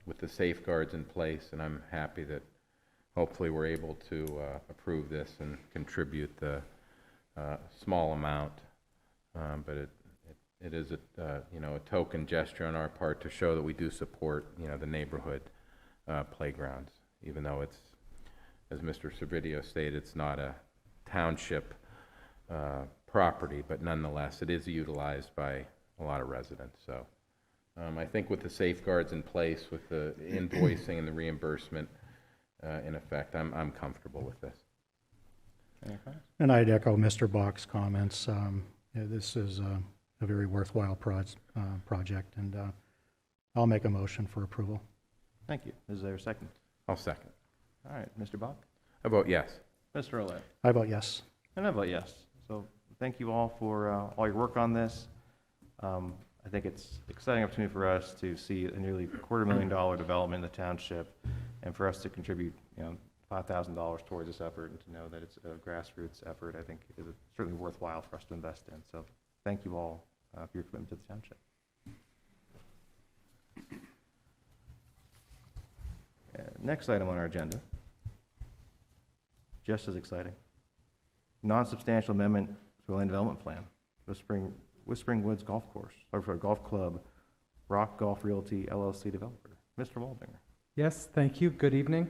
with the safeguards in place, and I'm happy that hopefully we're able to approve this and contribute the small amount. But it is a a token gesture on our part to show that we do support the neighborhood playgrounds, even though it's, as Mr. Servideo stated, it's not a township property, but nonetheless it is utilized by a lot of residents. So I think with the safeguards in place, with the invoicing and the reimbursement in effect, I'm comfortable with this. And I'd echo Mr. Bach's comments. This is a very worthwhile project, and I'll make a motion for approval. Thank you. Is there a second? I'll second. All right, Mr. Bach? I vote yes. Mr. Olet? I vote yes. And I vote yes. So thank you all for all your work on this. I think it's an exciting opportunity for us to see a nearly $250,000 development in the township, and for us to contribute $5,000 towards this effort, and to know that it's a grassroots effort, I think is certainly worthwhile for us to invest in. So thank you all for your commitment to the township. Next item on our agenda, just as exciting, non-substantial amendment to the land development plan for Spring Whispering Woods Golf Course, or for Golf Club, Rock Golf Realty LLC developer. Mr. Waldinger. Yes, thank you. Good evening.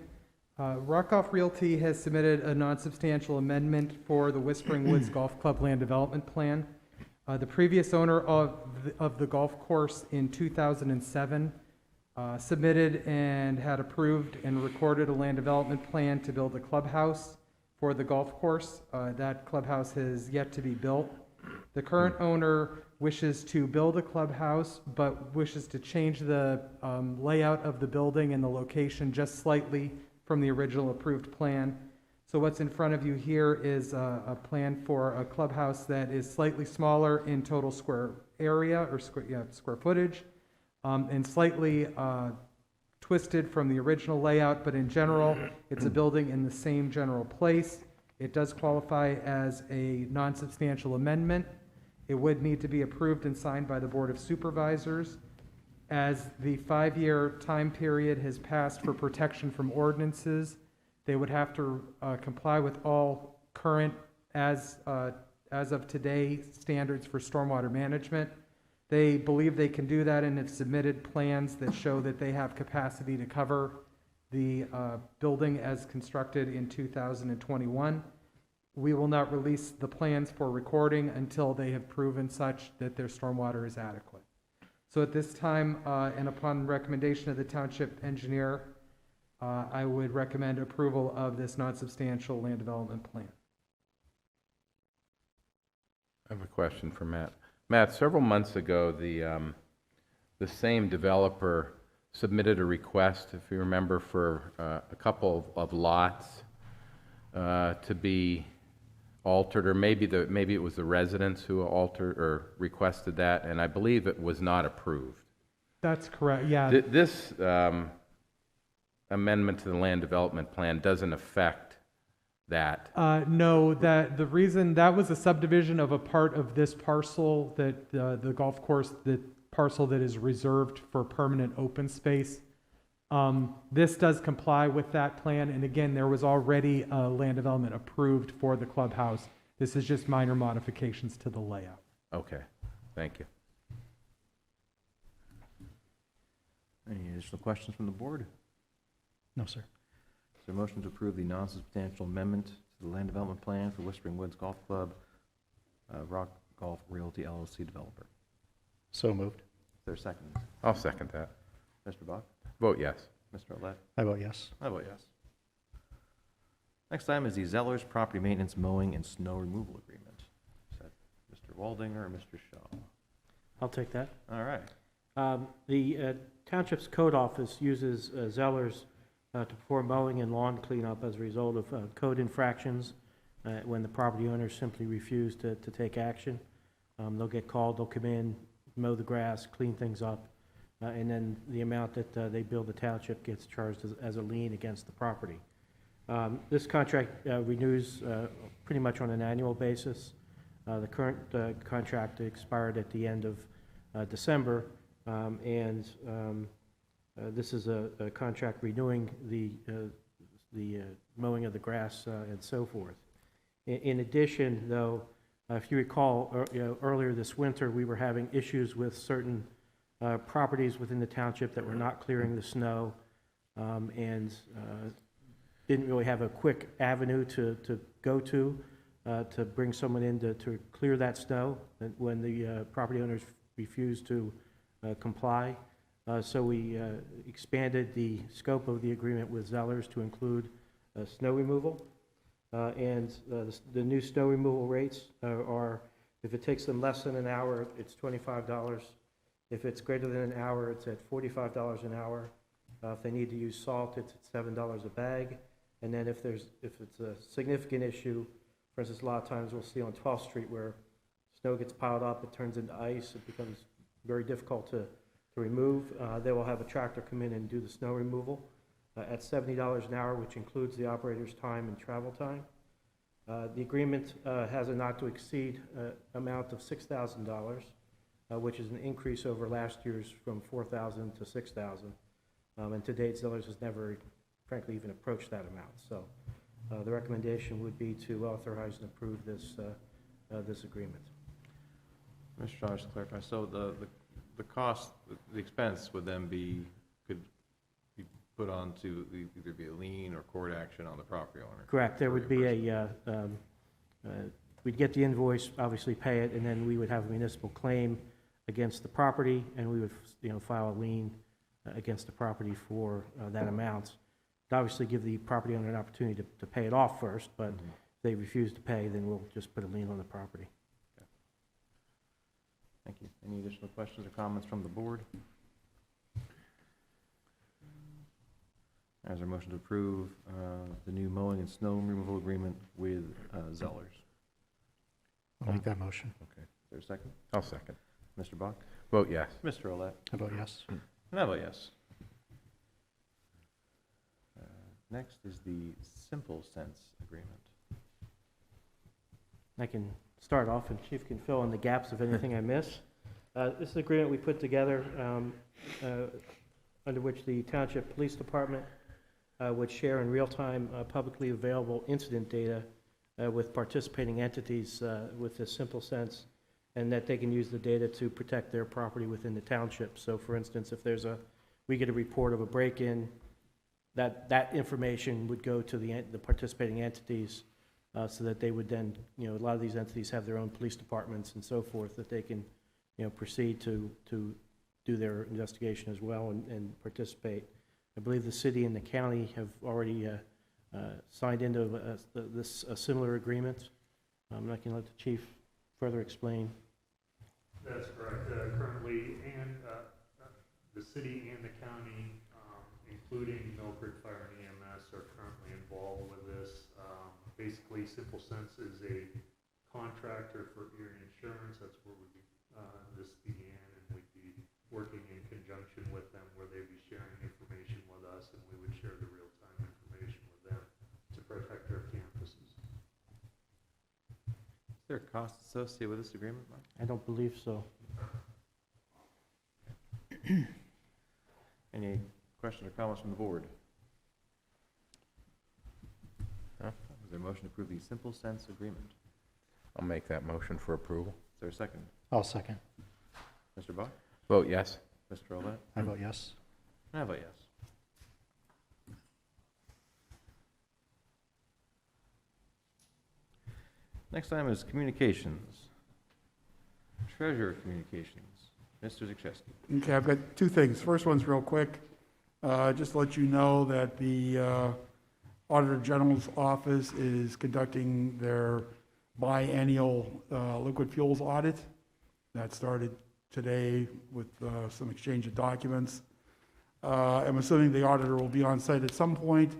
Rockoff Realty has submitted a non-substantial amendment for the Whispering Woods Golf Club Land Development Plan. The previous owner of the golf course in 2007 submitted and had approved and recorded a land development plan to build a clubhouse for the golf course. That clubhouse has yet to be built. The current owner wishes to build a clubhouse, but wishes to change the layout of the building and the location just slightly from the original approved plan. So what's in front of you here is a plan for a clubhouse that is slightly smaller in total square area or square footage, and slightly twisted from the original layout, but in general, it's a building in the same general place. It does qualify as a non-substantial amendment. It would need to be approved and signed by the Board of Supervisors. As the 5-year time period has passed for protection from ordinances, they would have to comply with all current, as of today, standards for stormwater management. They believe they can do that and have submitted plans that show that they have capacity to cover the building as constructed in 2021. We will not release the plans for recording until they have proven such that their stormwater is adequate. So at this time, and upon recommendation of the township engineer, I would recommend approval of this non-substantial land development plan. I have a question for Matt. Matt, several months ago, the same developer submitted a request, if you remember, for a couple of lots to be altered, or maybe it was the residents who altered or requested that, and I believe it was not approved. That's correct, yeah. This amendment to the land development plan doesn't affect that. No, that the reason that was a subdivision of a part of this parcel that the golf course, the parcel that is reserved for permanent open space. This does comply with that plan, and again, there was already a land development approved for the clubhouse. This is just minor modifications to the layout. Okay, thank you. Any additional questions from the board? No, sir. Is there a motion to approve the non-substantial amendment to the land development plan for Whispering Woods Golf Club, Rock Golf Realty LLC developer? So moved. Is there a second? I'll second that. Mr. Bach? Vote yes. Mr. Olet? I vote yes. I vote yes. Next item is the Zellers Property Maintenance Mowing and Snow Removal Agreement. Is that Mr. Waldinger or Mr. Shaw? I'll take that. All right. The Township's Code Office uses Zellers to perform mowing and lawn cleanup as a result of code infractions when the property owners simply refuse to take action. They'll get called, they'll come in, mow the grass, clean things up, and then the amount that they bill the township gets charged as a lien against the property. This contract renews pretty much on an annual basis. The current contract expired at the end of December, and this is a contract renewing the mowing of the grass and so forth. In addition, though, if you recall, earlier this winter, we were having issues with certain properties within the township that were not clearing the snow, and didn't really have a quick avenue to go to bring someone in to clear that snow when the property owners refused to comply. So we expanded the scope of the agreement with Zellers to include snow removal. And the new snow removal rates are, if it takes them less than an hour, it's $25. If it's greater than an hour, it's at $45 an hour. If they need to use salt, it's at $7 a bag. And then if it's a significant issue, for instance, a lot of times we'll see on 12th Street where snow gets piled up, it turns into ice, it becomes very difficult to remove. They will have a tractor come in and do the snow removal at $70 an hour, which includes the operator's time and travel time. The agreement has a not to exceed amount of $6,000, which is an increase over last year's from $4,000 to $6,000. And to date, Zellers has never, frankly, even approached that amount. So the recommendation would be to authorize and approve this agreement. Mr. Shaw, just to clarify, so the cost, the expense would then could be put onto either be a lien or court action on the property owner? Correct, there for would be reimbursement. we'd get the invoice, obviously pay it, and then we would have a municipal claim against the property, and we would, file a lien against the property for that amount. It'd obviously give the property owner an opportunity to pay it off first, but if they refuse to pay, then we'll just put a lien on the property. Thank you. Any additional questions or comments from the board? Is there a motion to approve the new mowing and snow removal agreement with Zellers? I'll make that motion. Okay. Is there a second? I'll second. Mr. Bach? Vote yes. Mr. Olet? I vote yes. And I vote yes. Next is the Simple Sense agreement. I can start off, and Chief can fill in the gaps of anything I miss. This is an agreement we put together under which the Township Police Department would share in real-time publicly available incident data with participating entities with a Simple Sense, and that they can use the data to protect their property within the township. So for instance, if we get a report of a break-in, that information would go to the participating entities so that they would then, a lot of these entities have their own police departments and so forth, that they can, proceed to do their investigation as well and participate. I believe the city and the county have already signed into a similar agreement. I can let the chief further explain. That's correct. Currently, and the city and the county, including Millcreek Fire and EMS, are currently involved with this. Basically, Simple Sense is a contractor for Erie Insurance. That's where this began, and we'd be working in conjunction with them, where they'd be sharing information with us, and we would share the real-time information with them to protect their campuses. Is there a cost associated with this agreement, Mike? I don't believe so. Any questions or comments from the board? No. Is there a motion to approve the Simple Sense agreement? I'll make that motion for approval. Is there a second? I'll second. Mr. Bach? Vote yes. Mr. Olet? I vote yes. And I vote yes. Next item is communications. Treasurer communications. Mr. Zakrzewski. Okay, I've got two things. First one's real quick. Just to let you know that the Auditor General's office is conducting their biennial liquid fuels audit. That started today with some exchange of documents. I'm assuming the auditor will be on site at some point,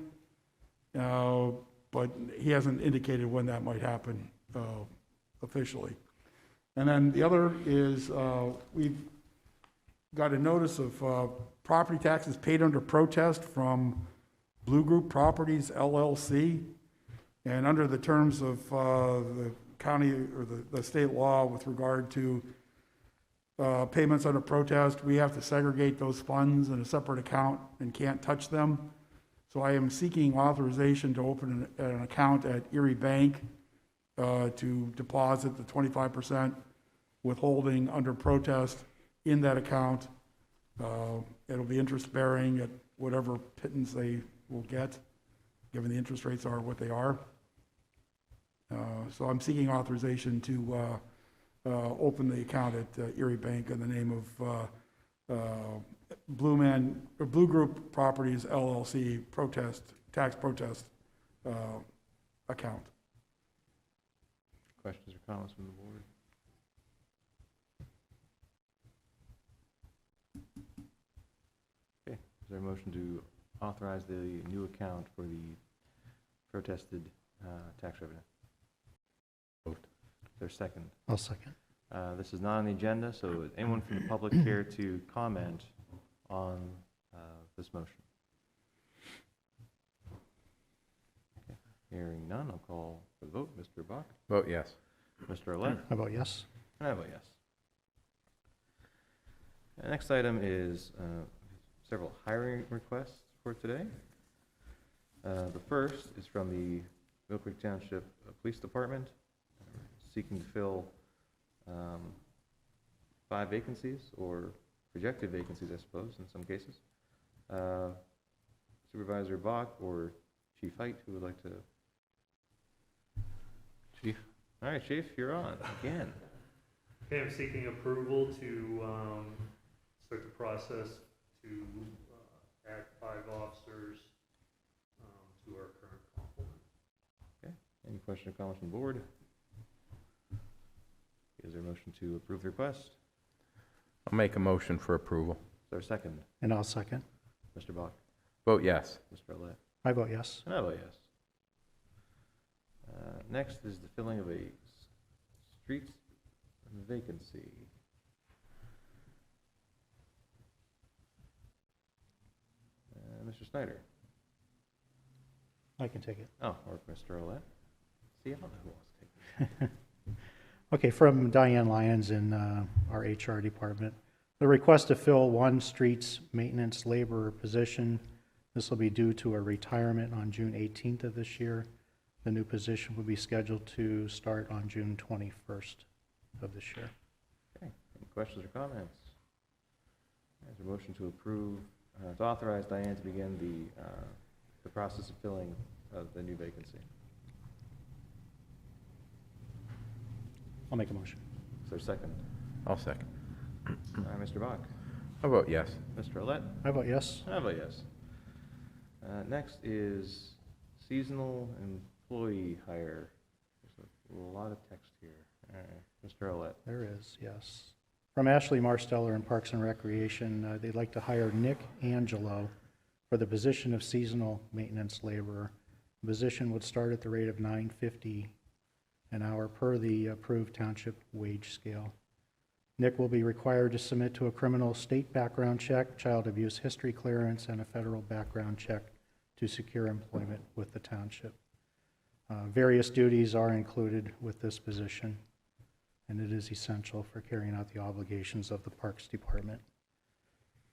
but he hasn't indicated when that might happen officially. And then the other is we've got a notice of property taxes paid under protest from Blue Group Properties LLC. And under the terms of the county or the state law with regard to payments under protest, we have to segregate those funds in a separate account and can't touch them. So I am seeking authorization to open an account at Erie Bank to deposit the 25% withholding under protest in that account. It'll be interest bearing at whatever pittance they will get, given the interest rates are what they are. So I'm seeking authorization to open the account at Erie Bank in the name of Blue Group Properties LLC tax protest account. Questions or comments from the board? Okay, is there a motion to authorize the new account for the protested tax revenue? Moved. Is there a second? I'll second. This is not on the agenda, so would anyone from the public care to comment on this motion? Okay. Hearing none, I'll call for the vote. Mr. Bach? Vote yes. Mr. Olet? I vote yes. And I vote yes. The next item is several hiring requests for today. The first is from the Millcreek Township Police Department, seeking to fill 5 vacancies, or projected vacancies, I suppose, in some cases. Supervisor Bach or Chief Height, who would like to? Chief? All right, Chief, you're on again. Okay, I'm seeking approval to start the process to add 5 officers to our current complement. Any question or comments from the board? Is there a motion to approve the request? I'll make a motion for approval. Is there a second? And I'll second. Mr. Bach? Vote yes. Mr. Olet? I vote yes. And I vote yes. Next is the filling of a street vacancy. Mr. Snyder? I can take it. Oh, or Mr. Olet? See, I don't know who wants to take it. Okay, from Diane Lyons in our HR department. The request to fill one streets maintenance laborer position. This will be due to a retirement on June 18th of this year. The new position will be scheduled to start on June 21st of this year. Okay, any questions or comments? Is there a motion to approve, to authorize Diane to begin the process of filling the new vacancy? I'll make a motion. Is there a second? I'll second. All right, Mr. Bach? I vote yes. Mr. Olet? I vote yes. I vote yes. Next is seasonal employee hire. There's a lot of text here. All right, Mr. Olet. There is, yes. From Ashley Marsteller in Parks and Recreation, they'd like to hire Nick Angelo for the position of seasonal maintenance laborer. The position would start at the rate of $9.50 an hour per the approved township wage scale. Nick will be required to submit to a criminal state background check, child abuse history clearance, and a federal background check to secure employment with the township. Various duties are included with this position, and it is essential for carrying out the obligations of the Parks Department.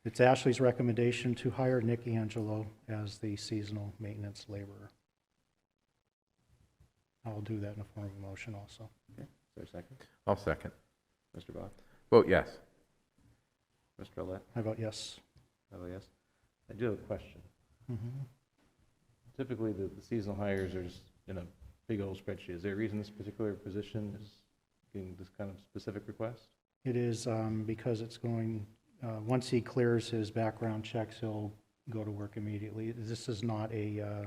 It's Ashley's recommendation to hire Nick Angelo as the seasonal maintenance laborer. I'll do that in the form of a motion also. Okay, is there a second? I'll second. Mr. Bach? Vote yes. Mr. Olet? I vote yes. I vote yes. I do have a question. Typically, the seasonal hires are just in a big old spreadsheet. Is there a reason this particular position is getting this kind of specific request? It is because it's going, once he clears his background checks, he'll go to work immediately. This is not a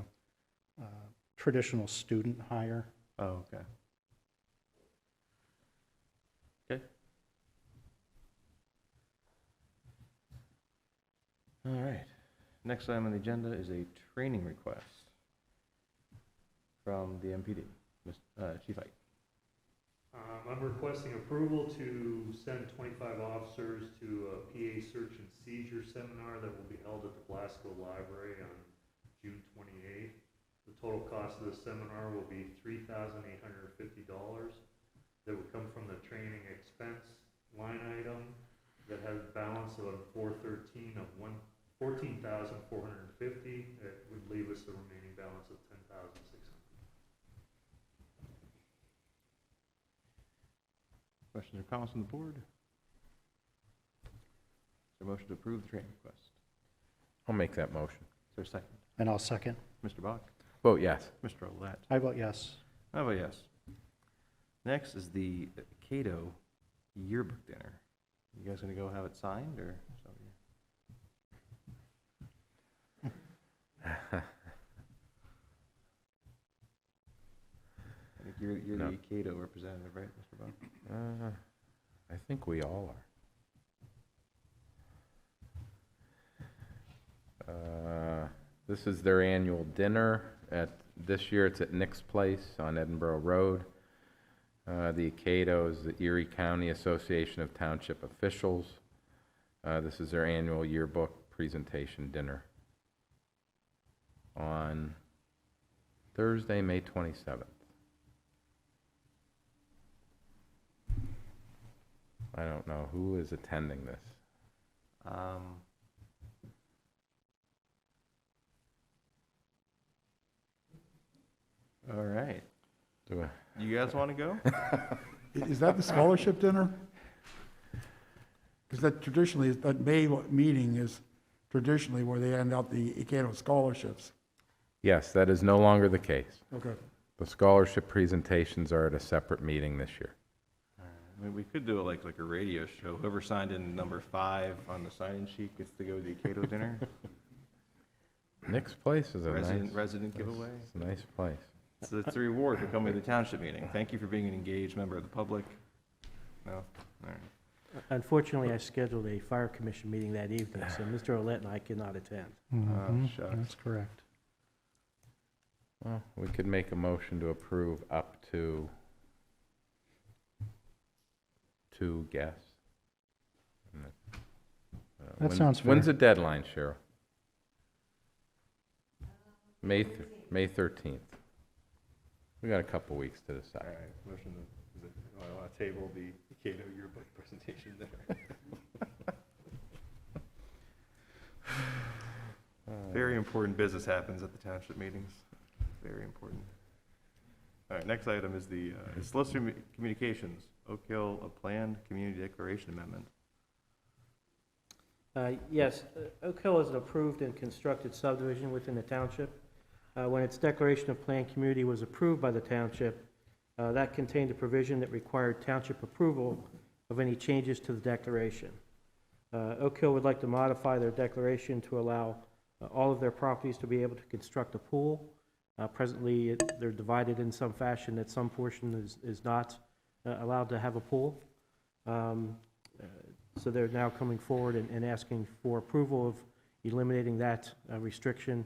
traditional student hire. Oh, okay. Okay. All right. Next item on the agenda is a training request from the MPD. Chief Height. I'm requesting approval to send 25 officers to a PA search and seizure seminar that will be held at the Blasco Library on June 28th. The total cost of the seminar will be $3,850. That would come from the training expense line item that has a balance of $413 of $14,450. It would leave us the remaining balance of $10,600. Questions or comments from the board? Is there a motion to approve the training request? I'll make that motion. Is there a second? And I'll second. Mr. Bach? Vote yes. Mr. Olet? I vote yes. I vote yes. Next is the Cato yearbook dinner. You guys gonna go have it signed, or? I think you're No. the Cato representative, right, Mr. Bach? I think we all are. This is their annual dinner. This year it's at Nick's Place on Edinburgh Road. The Cato is the Erie County Association of Township Officials. This is their annual yearbook presentation dinner on Thursday, May 27th. I don't know who is attending this. All right. Do You guys want to go? Is that the scholarship dinner? Because that traditionally, that May meeting is traditionally where they hand out the Ecato scholarships. Yes, that is no longer the case. Okay. The scholarship presentations are at a separate meeting this year. I mean, we could do it like a radio show. Whoever signed in number 5 on the sign-in sheet gets to go to the Cato dinner. Nick's Place is a Resident giveaway. it's a nice place. So it's a reward for coming to the township meeting. Thank you for being an engaged member of the public. No? All right. Unfortunately, I scheduled a fire commission meeting that evening, so Mr. Olet and I cannot attend. Shucks. That's correct. Well, we could make a motion to approve up to 2 guests. That sounds fair. When's the deadline, Cheryl? May 13th. We got a couple weeks to All decide. right, motion to, I want to table the Cato yearbook presentation dinner. Very important business happens at the township meetings. Very important. All right, next item is the solicitor communications, Oak Hill, a planned community declaration amendment. Yes, Oak Hill is an approved and constructed subdivision within the township. When its declaration of planned community was approved by the township, that contained a provision that required township approval of any changes to the declaration. Oak Hill would like to modify their declaration to allow all of their properties to be able to construct a pool. Presently, they're divided in some fashion that some portion is not allowed to have a pool. So they're now coming forward and asking for approval of eliminating that restriction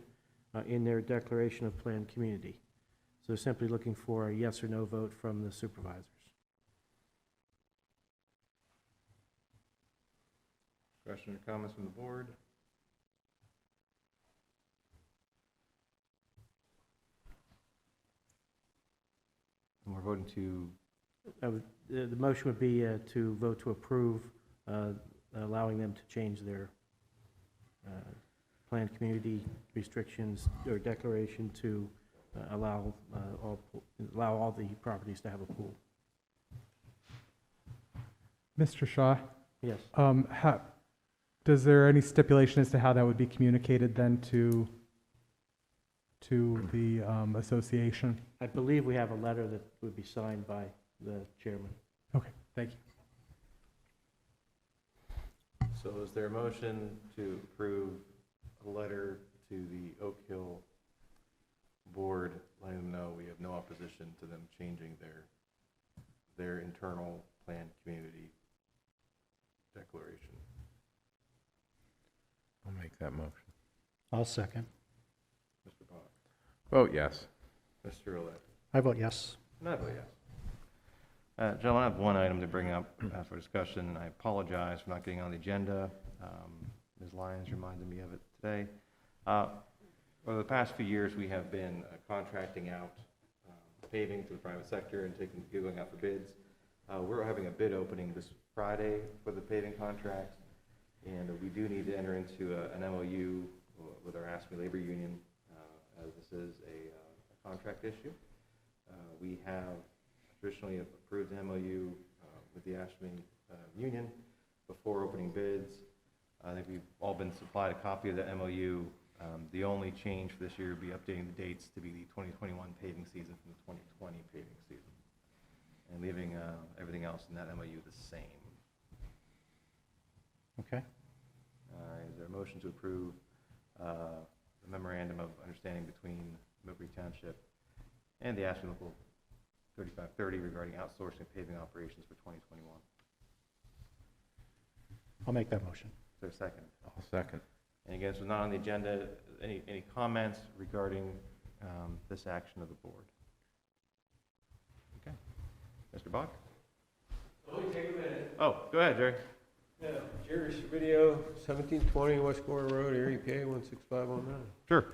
in their declaration of planned community. So they're simply looking for a yes or no vote from the supervisors. Question or comments from the board? And we're voting to, The motion would be to vote to approve, allowing them to change their planned community restrictions or declaration to allow all the properties to have a pool. Mr. Shaw, Yes. does there any stipulation as to how that would be communicated then to the association? I believe we have a letter that would be signed by the chairman. Okay, thank you. so is there a motion to approve a letter to the Oak Hill board, letting them know we have no opposition to them changing their internal planned community declaration? I'll make that motion. I'll second. Mr. Bach? Vote yes. Mr. Olet? I vote yes. And I vote yes. Gentlemen, I have one item to bring up for discussion, and I apologize for not getting on the agenda. Ms. Lyons reminded me of it today. Over the past few years, we have been contracting out paving to the private sector and going out for bids. We're having a bid opening this Friday for the paving contracts, and we do need to enter into an MOU with our ASME labor union, as this is a contract issue. We have traditionally approved an MOU with the ASME union before opening bids. I think we've all been supplied a copy of the MOU. The only change for this year would be updating the dates to be the 2021 paving season from the 2020 paving season, and leaving everything else in that MOU the same. Okay. Is there a motion to approve the memorandum of understanding between Millcreek Township and the ASME Local 3530 regarding outsourcing paving operations for 2021? I'll make that motion. Is there a second? I'll second. And again, this was not on the agenda. Any comments regarding this action of the board? Okay. Mr. Bach? Only take a minute. Oh, go ahead, Jerry. Yeah, Jerry Video, 1720 West Corner Road, Erie, PA 16509. Sure.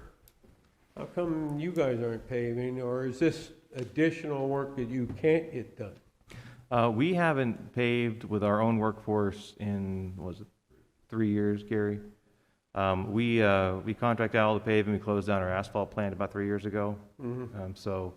How come you guys aren't paving, or is this additional work that you can't get done? We haven't paved with our own workforce in, was it 3 years, Gary? We contract out all the paving. We closed down our asphalt plant about 3 years ago. So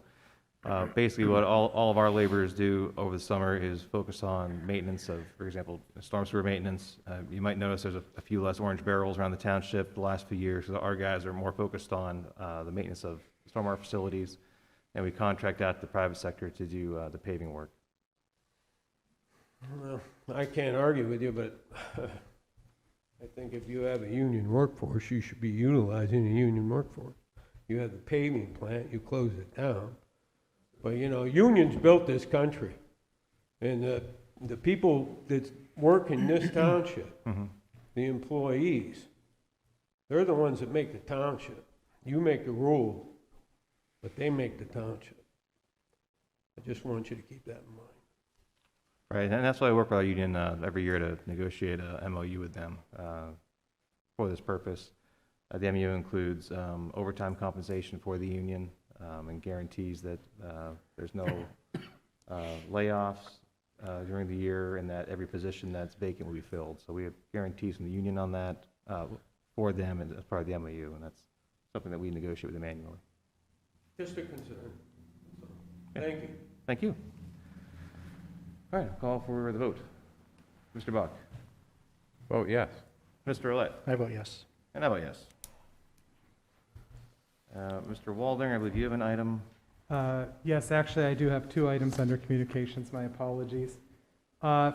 Basically, what all of our laborers do over the summer is focus on maintenance of, for example, storm sewer maintenance. You might notice there's a few less orange barrels around the township the last few years, because our guys are more focused on the maintenance of stormwater facilities, and we contract out the private sector to do the paving work. Well, I can't argue with you, but I think if you have a union workforce, you should be utilizing a union workforce. You have the paving plant, you close it down. But, you know, unions built this country. And the people that work in this township, the employees, they're the ones that make the township. You make the rule, but they make the township. I just want you to keep that in mind. Right, and that's why I work with our union every year to negotiate a MOU with them for this purpose. The MOU includes overtime compensation for the union and guarantees that there's no layoffs during the year, and that every position that's vacant will be filled. So we have guarantees from the union on that for them and as part of the MOU, and that's something that we negotiate with them annually. Just a concern. So, thank you. Thank you. All right, I'll call for the vote. Mr. Bach? Vote yes. Mr. Roulette? I vote yes. And I vote yes. Mr. Walding, I believe you have an item. Yes, actually, I do have 2 items under communications. My apologies.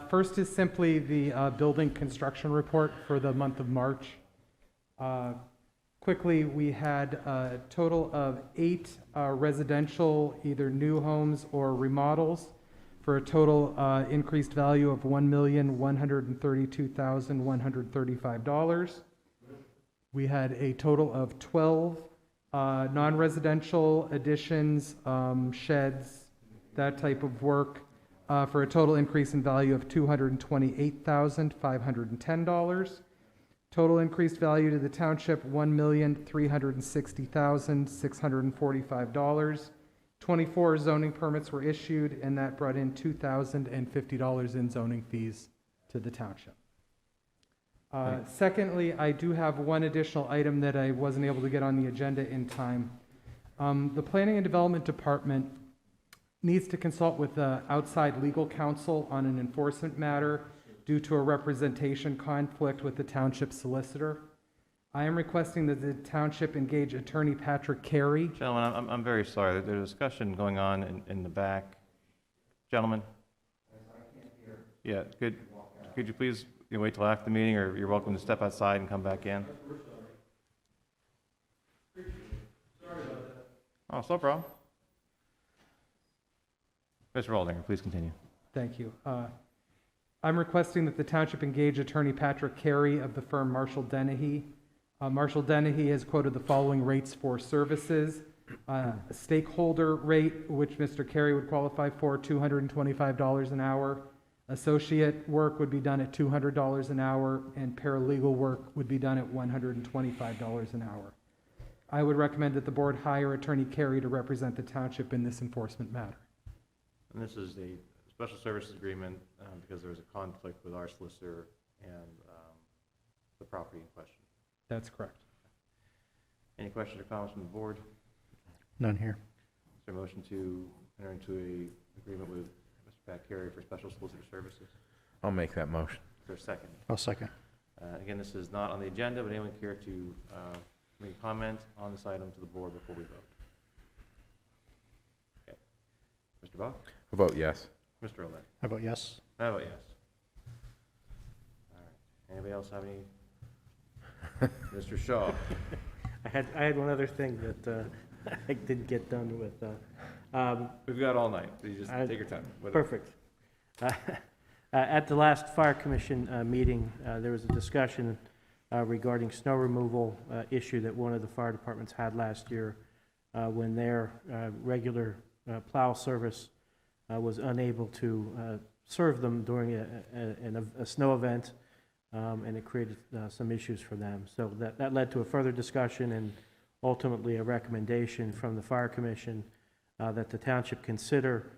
First is simply the building construction report for the month of March. Quickly, we had a total of 8 residential, either new homes or remodels, for a total increased value of $1,132,135. We had a total of 12 non-residential additions, sheds, that type of work, for a total increase in value of $228,510. Total increased value to the township, $1,360,645. 24 zoning permits were issued, and that brought in $2,050 in zoning fees to the township. Secondly, I do have one additional item that I wasn't able to get on the agenda in time. The Planning and Development Department needs to consult with outside legal counsel on an enforcement matter due to a representation conflict with the township solicitor. I am requesting that the township engage Attorney Patrick Carey. Gentlemen, I'm very sorry. There's a discussion going on in the back. Gentlemen? Yeah, could you please wait till after the meeting, or you're welcome to step outside and come back in? Oh, it's no problem. Mr. Aldinger, please continue. Thank you. I'm requesting that the township engage Attorney Patrick Carey of the firm Marshall Dennehy. Marshall Dennehy has quoted the following rates for services. A stakeholder rate, which Mr. Carey would qualify for, $225 an hour. Associate work would be done at $200 an hour, and paralegal work would be done at $125 an hour. I would recommend that the board hire Attorney Carey to represent the township in this enforcement matter. And this is a special services agreement because there was a conflict with our solicitor and the property in question. That's correct. Any questions or comments from the board? None here. Is there a motion to enter into an agreement with Mr. Pat Carey for special solicitor services? I'll make that motion. Is there a second? I'll second. Again, this is not on the agenda, but anyone care to make a comment on this item to the board before we vote? Okay. Mr. Bach? I vote yes. Mr. Olet? I vote yes. I vote yes. All right. Anybody else have any? Mr. Shaw? I had one other thing that I didn't get done with. We've got all night, so you just take your time. Whatever. Perfect. At the last Fire Commission meeting, there was a discussion regarding snow removal issue that one of the fire departments had last year when their regular plow service was unable to serve them during a snow event, and it created some issues for them. So that led to a further discussion and ultimately a recommendation from the Fire Commission that the township consider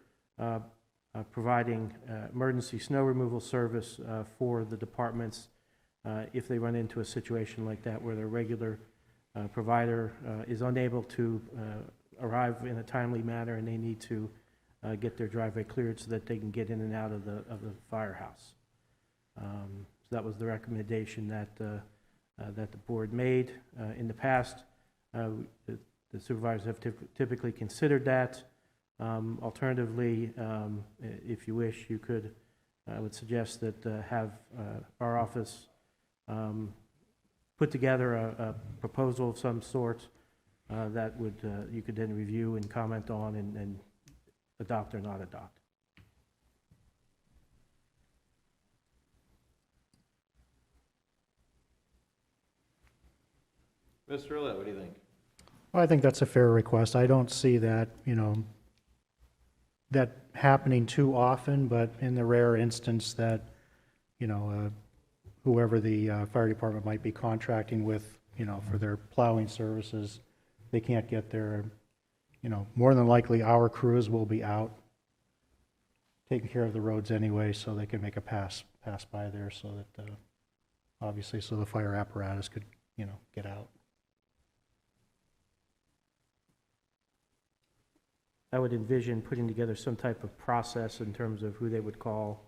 providing emergency snow removal service for the departments if they run into a situation like that where their regular provider is unable to arrive in a timely manner, and they need to get their driveway cleared so that they can get in and out of the firehouse. So that was the recommendation that the board made. In the past, the supervisors have typically considered that. Alternatively, if you wish, you could, I would suggest that have our office put together a proposal of some sort that would, you could then review and comment on and adopt or not adopt. Mr. Roulette, what do you think? Well, I think that's a fair request. I don't see that, that happening too often, but in the rare instance that, whoever the fire department might be contracting with, for their plowing services, they can't get there, more than likely our crews will be out taking care of the roads anyway, so they can make a pass by there so that, obviously, so the fire apparatus could, get out. I would envision putting together some type of process in terms of who they would call,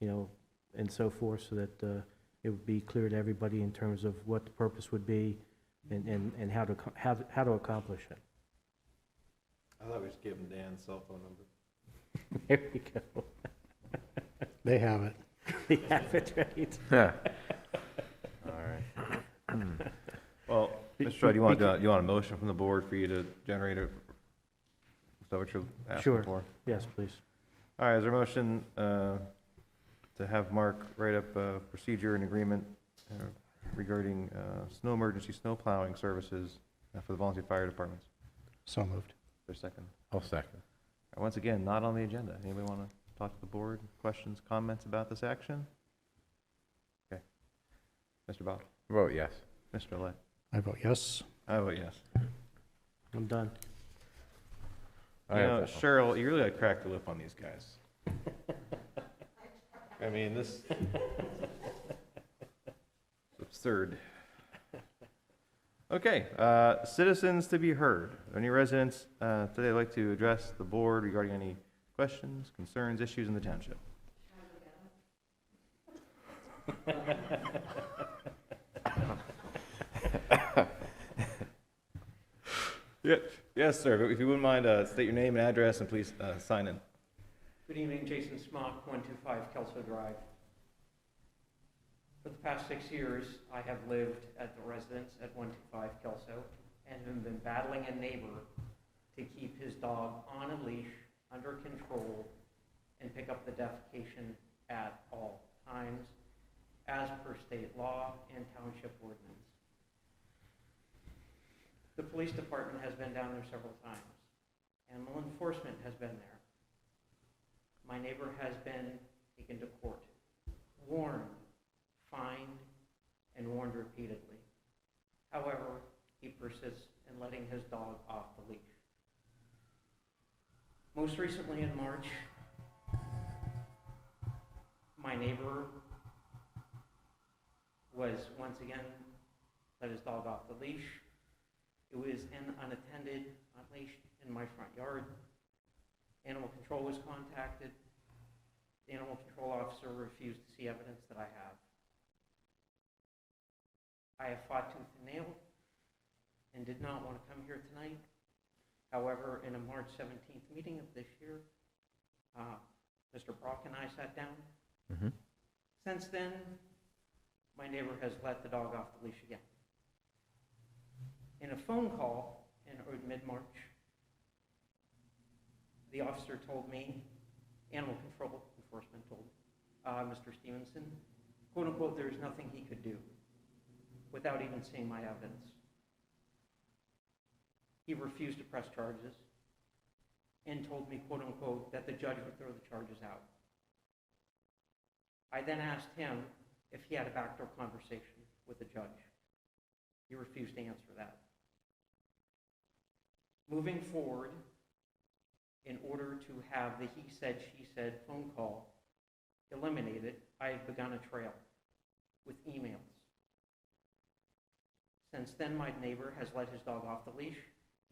and so forth, so that it would be clear to everybody in terms of what the purpose would be and how to accomplish it. I thought we just gave him Dan's cell phone number. There you go. They have it. They have it, right? Yeah. All right. Well, Mr. Troy, do you want a motion from the board for you to generate a, is that what you're asking Sure. for? Yes, please. All right, is there a motion to have Mark write up a procedure and agreement regarding snow emergency snow plowing services for the volunteer fire departments? So moved. For a second. I'll second. Once again, not on the agenda. Anybody want to talk to the board? Questions, comments about this action? Okay. Mr. Bob? Vote yes. Mr. Lett? I vote yes. I vote yes. I'm done. You know, Cheryl, you really got to crack the whip on these guys. I mean, this is absurd. Okay, citizens to be heard. Any residents today like to address the board regarding any questions, concerns, issues in the township? Yeah, yes, sir. But if you wouldn't mind, state your name and address, and please sign in. Good evening, Jason Smock, 125 Kelso Drive. For the past 6 years, I have lived at the residence at 125 Kelso and have been battling a neighbor to keep his dog on a leash, under control, and pick up the defecation at all times, as per state law and township ordinance. The police department has been down there several times. Animal enforcement has been there. My neighbor has been taken to court, warned, fined, and warned repeatedly. However, he persists in letting his dog off the leash. Most recently in March, my neighbor was once again let his dog off the leash. It was unattended, unleashed in my front yard. Animal control was contacted. The animal control officer refused to see evidence that I have. I have fought tooth and nail and did not want to come here tonight. However, in a March 17th meeting of this year, Mr. Brock and I sat down. Mm-hmm. Since then, my neighbor has let the dog off the leash again. In a phone call in mid-March, the officer told me, animal control enforcement told Mr. Stevenson, quote unquote, there's nothing he could do without even seeing my evidence. He refused to press charges and told me, quote unquote, that the judge would throw the charges out. I then asked him if he had a backdoor conversation with the judge. He refused to answer that. Moving forward, in order to have the he said, she said phone call eliminated, I have begun a trail with emails. Since then, my neighbor has let his dog off the leash,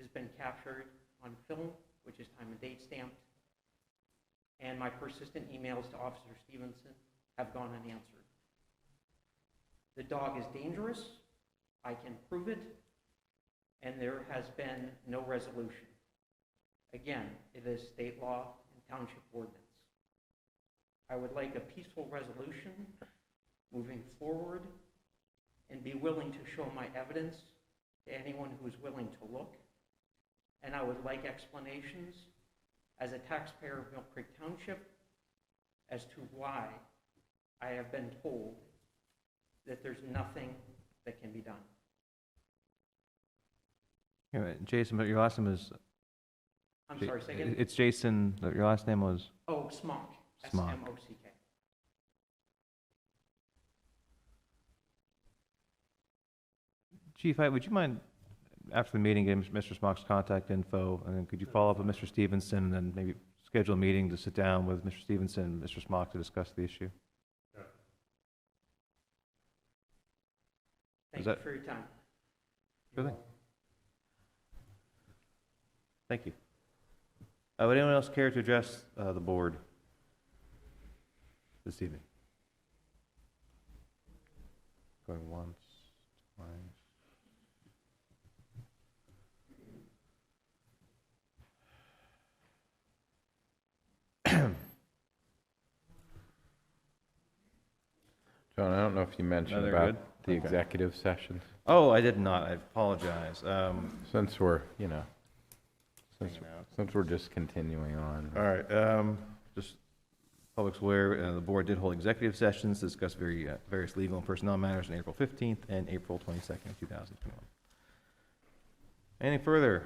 has been captured on film, which is time and date stamped. And my persistent emails to Officer Stevenson have gone unanswered. The dog is dangerous, I can prove it, and there has been no resolution. Again, it is state law and township ordinance. I would like a peaceful resolution moving forward and be willing to show my evidence to anyone who is willing to look. And I would like explanations as a taxpayer of Mill Creek Township as to why I have been told that there's nothing that can be done. Yeah, Jason, but your last name is, I'm sorry, say again? it's Jason, your last name was? Oh, Smock. Smock. S-M-O-C-K. Chief, would you mind, after the meeting, getting Mr. Smock's contact info, and then could you follow up with Mr. Stevenson, and then maybe schedule a meeting to sit down with Mr. Stevenson and Mr. Smock to discuss the issue? Thank Is you that- for your time. Sure thing. Thank you. Would anyone else care to address the board this evening? Going once, twice. John, I don't know if you mentioned No, they're about good? the Okay. executive sessions, Oh, I did not. I apologize. since we're, you know, Hanging out. since we're just continuing on. All right, just public's aware, the board did hold executive sessions to discuss various legal and personnel matters on April 15th and April 22nd, 2021. Anything further?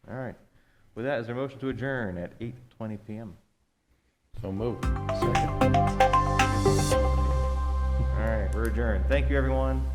All right. With that, is there a motion to adjourn at 8:20 PM? So moved. All right, we're adjourned. Thank you, everyone.